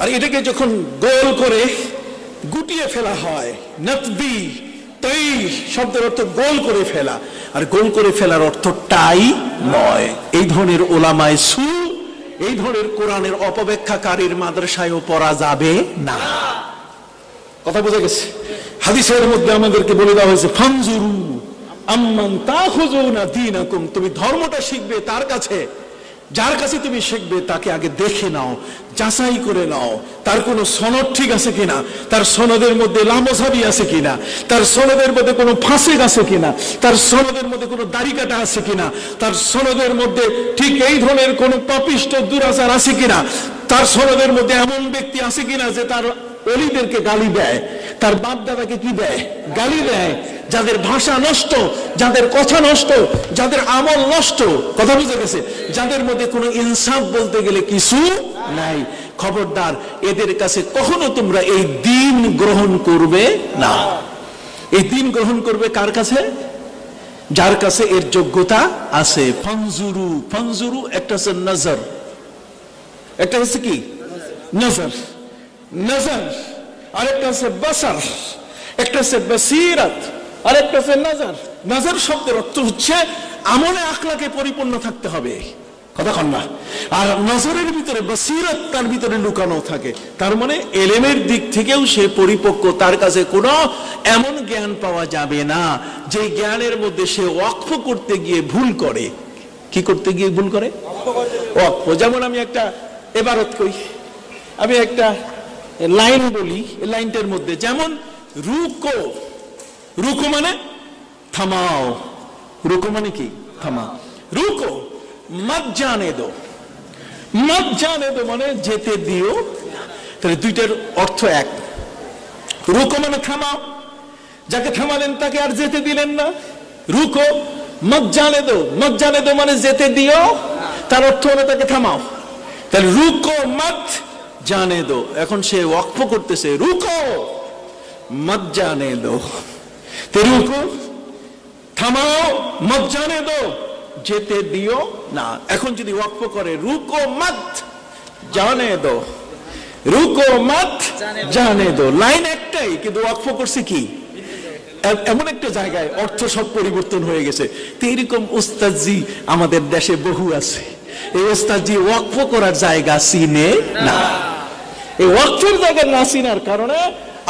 আর এটাকে যখন গোল করে গুটিয়ে ফেলা হয়, নাতবি তাই শব্দের অর্থ গোল করে ফেলা, আর গোল করে ফেলার অর্থ টাই নয়। এই ধরনের ওলামায়ে সু, এই ধরনের কোরআনের অপব্যাখ্যাকারীর মাদ্রাসায়ও পড়া যাবে না। কথা বোঝা গেছে? হাদিসের মধ্যে আমাদেরকে বলে দেওয়া হয়েছে ফানজুরু আম্মান তাখুজুনা দীনাকুম, তুমি ধর্মটা শিখবে তার কাছে, যার কাছে তুমি শিখবে তাকে আগে দেখে নাও, যাচাই করে নাও তার কোনো সনদ ঠিক আছে কিনা, তার সনদের মধ্যে লামসাবি আছে কিনা, তার সনদের মধ্যে কোনো ফাসিক আছে কিনা, তার সনদের মধ্যে কোনো দাড়ি কাটা আছে কিনা, তার সনদের মধ্যে ঠিক এই ধরনের কোনো পাপিষ্ট দুরাচার আছে কিনা, তার সনদের মধ্যে এমন ব্যক্তি আছে কিনা যে তার ওলিদেরকে গালি দেয়, তার বাপ দাদাকে কি দেয়, গালি দেয়, যাদের ভাষা নষ্ট, যাদের কথা নষ্ট, যাদের আমল নষ্ট। কথা বুঝে গেছে? যাদের মধ্যে কোনো ইনসাফ বলতে গেলে কিছু নাই। খবরদার, এদের কাছে কখনো তোমরা এই দ্বীন গ্রহণ করবে না। এই দ্বীন গ্রহণ করবে কার কাছে? যার কাছে এর যোগ্যতা আছে। ফানজুরু, ফানজুরু একটা হচ্ছে নজর, একটা হচ্ছে কি নজর, নজর, আরেকটা হচ্ছে বসর, একটা হচ্ছে বসিরত, আরেকটা হচ্ছে নজর। নজর শব্দের অর্থ হচ্ছে আমলে আখলাকে পরিপূর্ণ থাকতে হবে। কথা কন না? আর নজরের ভিতরে বসিরত তার ভিতরে লুকানো থাকে, তার মানে এলেমের দিক থেকেও সে পরিপক্ক, তার কাছে কোনো এমন জ্ঞান পাওয়া যাবে না যে জ্ঞানের মধ্যে সে ওয়াকফ করতে গিয়ে ভুল করে। কি করতে গিয়ে ভুল করে? ওয়াকফ। যেমন আমি একটা এবারত কই, আমি একটা লাইন বলি, এই লাইনটার মধ্যে যেমন রুকো, রুকো মানে থামাও, রুকো মানে কি থামাও, রুকো মত জানে দো, মত জানে দো মানে যেতে দিও। তাহলে দুইটার অর্থ এক। রুকো মানে থামাও, যাকে থামালেন তাকে আর যেতে দিলেন না। রুকো মত জানে দো, মত জানে দো মানে যেতে দিও, তার অর্থ হলো তাকে থামাও। তাহলে রুকো মত জানে দো, এখন সে ওয়াকফ করতেছে, রুকো মত জানে দো, তে রুকো থামাও, মত জানে দো যেতে দিও না। এখন যদি ওয়াকফ করে রুকো মত জানে দো, রুকো মত জানে দো, লাইন একটাই কিন্তু ওয়াকফ করছে কি এমন একটা জায়গায়, অর্থ সব পরিবর্তন হয়ে গেছে। তো এরকম উস্তাদজি আমাদের দেশে বহু আছে। এই উস্তাদজি ওয়াকফ করার জায়গা চিনে না। এই ওয়াকফের জায়গা না চিনার কারণে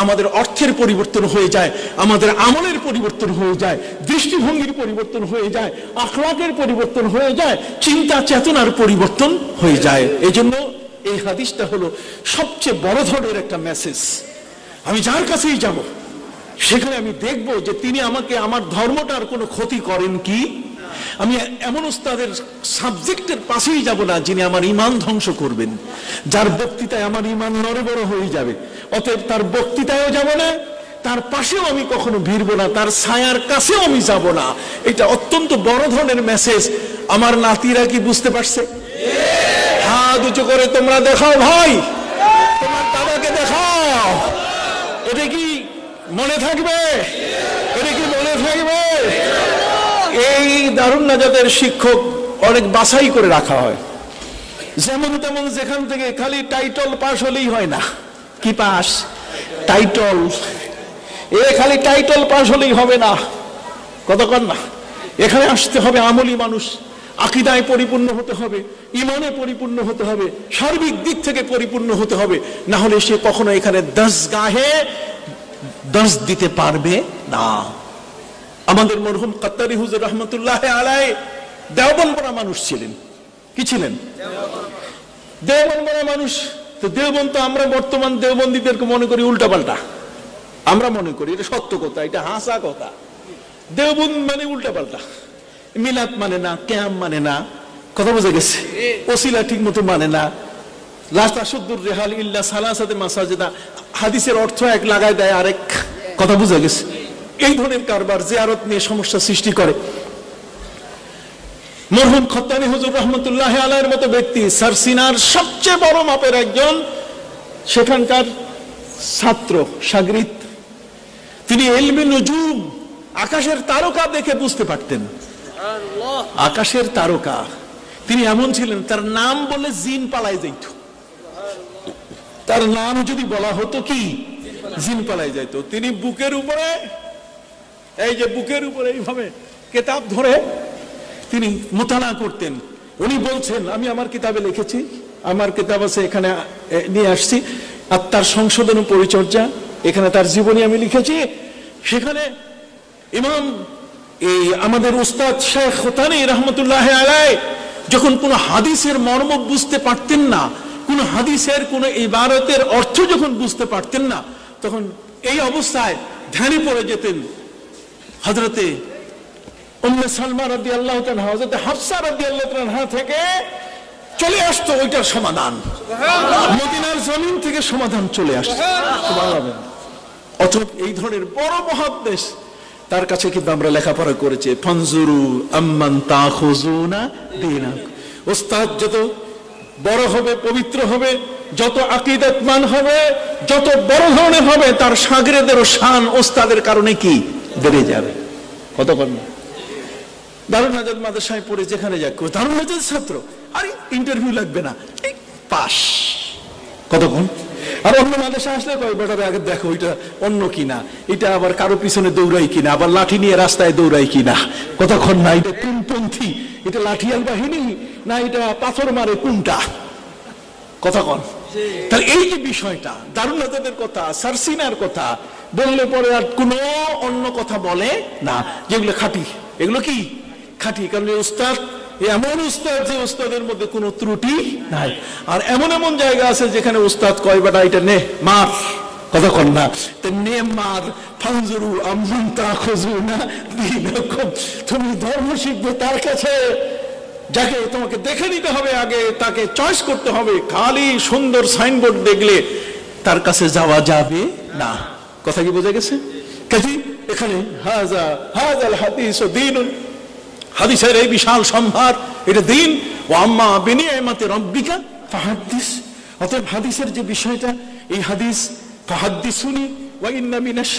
আমাদের অর্থের পরিবর্তন হয়ে যায়, আমাদের আমলের পরিবর্তন হয়ে যায়, দৃষ্টিভঙ্গির পরিবর্তন হয়ে যায়, আখলাকের পরিবর্তন হয়ে যায়, চিন্তা চেতনার পরিবর্তন হয়ে যায়। এই জন্য এই হাদিসটা হলো সবচেয়ে বড় ধরনের একটা মেসেজ। আমি যার কাছেই যাব সেখানে আমি দেখব যে তিনি আমাকে আমার ধর্মটার কোনো ক্ষতি করেন কি। আমি এমন উস্তাদের সাবজেক্টের পাশেই যাব না যিনি আমার ঈমান ধ্বংস করবেন, যার বক্তৃতায় আমার ঈমান নড়বড় হয়ে যাবে। অতএব তার বক্তৃতায়ও যাব না, তার পাশেও আমি কখনো ভিড়ব না, তার ছায়ার কাছেও আমি যাব না। এটা অত্যন্ত বড় ধরনের মেসেজ। আমার নাতিরা কি বুঝতে পারছে? হাত উঁচু করে তোমরা দেখাও ভাই, তোমার দাদাকে দেখাও, এটা কি মনে থাকবে? এটা কি মনে থাকবে? এই দারুন নাজাতের শিক্ষক অনেক বাছাই করে রাখা হয়, যেমন তেমন যেখান থেকে খালি টাইটল পাস হলেই হয় না। কি পাস? টাইটল। এ খালি টাইটল পাস হলেই হবে না, কতক্ষণ না। এখানে আসতে হবে আমলি মানুষ, আকীদায় পরিপূর্ণ হতে হবে, ঈমানে পরিপূর্ণ হতে হবে, সার্বিক দিক থেকে পরিপূর্ণ হতে হবে, না হলে সে কখনো এখানে দরসগাহে দর্স দিতে পারবে না। আমাদের মরহুম কাত্তারি হুজুর রহমতুল্লাহ আলাইহি দেওবন্দ পড়া মানুষ ছিলেন। কি ছিলেন? দেওবন্দ পড়া মানুষ। তো দেওবন্দ তো আমরা বর্তমান দেওবন্দীদেরকে মনে করি উল্টাপাল্টা, আমরা মনে করি এটা সত্য কথা, এটা হাসা কথা। দেওবন্দ মানে উল্টাপাল্টা, মিলাদ মানে না, ক্যাম মানে না, কথা বোঝা গেছে, ওসিলা ঠিক মতো মানে না, লাস্ট আশুদ্দুর রেহাল ইল্লা সালাসাতে মাসাজিদা, হাদিসের অর্থ এক লাগায় দেয় আরেক, কথা বোঝা গেছে। এই ধরনের কারবার জিয়ারত নিয়ে সমস্যা সৃষ্টি করে। মরহুম খত্তানি হুজুর রহমতুল্লাহ আলাইহির মতো ব্যক্তি সারসিনার সবচেয়ে বড় মাপের একজন সেখানকার ছাত্র শাগরিদ, তিনি ইলমে নুজুম, আকাশের তারকা দেখে বুঝতে পারতেন। আকাশের তারকা, তিনি এমন ছিলেন তার নাম বলে জিন পালায় যাইত। তার নাম যদি বলা হতো কি, জিন পালায় যাইত। তিনি বুকের উপরে, এই যে বুকের উপরে এইভাবে কিতাব ধরে তিনি মুতালা করতেন। উনি বলছেন, আমি আমার কিতাবে লিখেছি, আমার কিতাব আছে এখানে নিয়ে আসছি, আত্মার সংশোধন ও পরিচর্যা, এখানে তার জীবনী আমি লিখেছি। সেখানে ইমাম এই আমাদের উস্তাদ শেখ খতানি রহমতুল্লাহ আলাইহি যখন কোন হাদিসের মর্ম বুঝতে পারতেন না, কোন হাদিসের কোন ইবারতের অর্থ যখন বুঝতে পারতেন না, তখন এই অবস্থায় ধ্যানে পড়ে যেতেন। হযরতে উম্মে সালমা রাদিয়াল্লাহু তাআলা, হযরতে হাফসা রাদিয়াল্লাহু তাআলা থেকে চলে আসতো ওইটার সমাধান, মদিনার জমিন থেকে সমাধান চলে আসতো। সুবহানাল্লাহ। অতএব এই ধরনের বড় মুহাদ্দিস তার কাছে কিন্তু আমরা লেখাপড়া করেছি। ফানজুরু আম্মান তাখুজুনা দীনাকুম। ওস্তাদ যত বড় হবে, পবিত্র হবে, যত আকীদাতমান হবে, যত বড় ধরনের হবে, তার শাগিরদেরও শান ওস্তাদের কারণে কি বেড়ে যাবে। কতক্ষণ দারুন নাজাত মাদ্রাসায় পড়ে যেখানে যাক, দারুন নাজাত ছাত্র, আরে ইন্টারভিউ লাগবে না, পাস। কতক্ষণ। আর অন্য মাদ্রাসা আসলে কয় বেটারে আগে দেখো ওইটা অন্য কিনা, এটা আবার কারো পিছনে দৌড়াই কিনা, আবার লাঠি নিয়ে রাস্তায় দৌড়াই কিনা, কতক্ষণ না, এটা কোনপন্থী, এটা লাঠিয়াল বাহিনী না এটা পাথর মারে, কোনটা, কতক্ষণ। তাহলে এই যে বিষয়টা, দারুন নাজাতের কথা, সারসিনার কথা বললে পরে আর কোনো অন্য কথা বলে না, যেগুলো খাঁটি, এগুলো কি খাঁটি। কারণ উস্তাদ এমন উস্তাদ যে উস্তাদের মধ্যে কোনো ত্রুটি নাই। আর এমন এমন জায়গা আছে যেখানে উস্তাদ কয় বেটা এটা নে মার, কতক্ষণ না, নে মার। ফানজুরু আম্মান তাখুজুনা দীনাকুম, তুমি ধর্ম শিখবে তার কাছে যাকে তোমাকে দেখে নিতে হবে, আগে তাকে চয়েস করতে হবে। খালি সুন্দর সাইনবোর্ড দেখলে তার কাছে যাওয়া যাবে না। কথা কি বোঝা গেছে? কাজী এখানে হাযাল হাদিস দীনুন, হাদিসের এই বিশাল সম্ভার, এটা দিন। ও আম্মা বিনিআমাতি রাব্বিকা ফাহাদ্দিস। অতএব হাদিসের যে বিষয়টা, এই হাদিস ফাহাদ্দিসুনি ওয়া ইন্না মিনাশ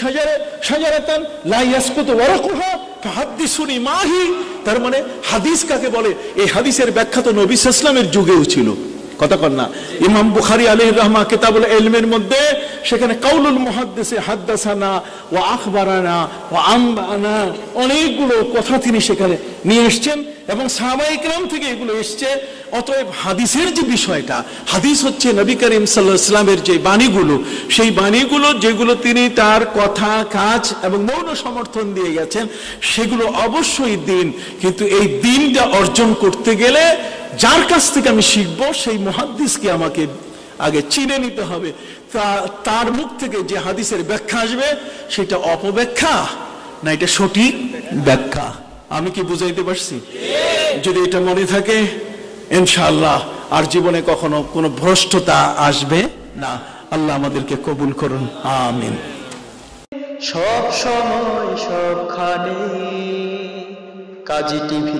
শাজারাতান লা ইয়াসকুতু ওয়ারাকুহা ফাহাদ্দিসুনি মাহি। তার মানে হাদিস কাকে বলে, এই হাদিসের ব্যাখ্যা তো নবী সাল্লাল্লাহু আলাইহি ওয়াসাল্লামের যুগেও ছিল, কতক্ষণ না। ইমাম বুখারী আলাইহির রাহমা কিতাবুল ইলমের মধ্যে সেখানে কাউলুল মুহাদ্দিসে হাদাসানা ওয়া আখবারানা ওয়া আমবানা অনেকগুলো কথা তিনি সেখানে নিয়ে এসেছেন এবং সাহাবায়ে কেরাম থেকে এগুলো এসছে। অতএব হাদিসের যে বিষয়টা, হাদিস হচ্ছে নবী করিম সাল্লাল্লাহু আলাইহি ওয়াসাল্লামের যে বাণীগুলো, সেই বাণীগুলো যেগুলো তিনি তার কথা, কাজ এবং মৌন সমর্থন দিয়ে গেছেন, সেগুলো অবশ্যই দিন। কিন্তু এই দিনটা অর্জন করতে গেলে যার কাছ থেকে আমি শিখবো সেই মুহাদ্দিসকে আমাকে আগে চিনে নিতে হবে। তার মুখ থেকে যে হাদিসের ব্যাখ্যা আসবে সেটা অপব্যাখ্যা না এটা সঠিক ব্যাখ্যা। আমি কি বুঝাইতে পারছি? যদি এটা মনে থাকে ইনশাআল্লাহ আর জীবনে কখনো কোনো ভ্রষ্টতা আসবে না। আল্লাহ আমাদেরকে কবুল করুন, আমিন। সব সময় সবখানে কাজী টিভি।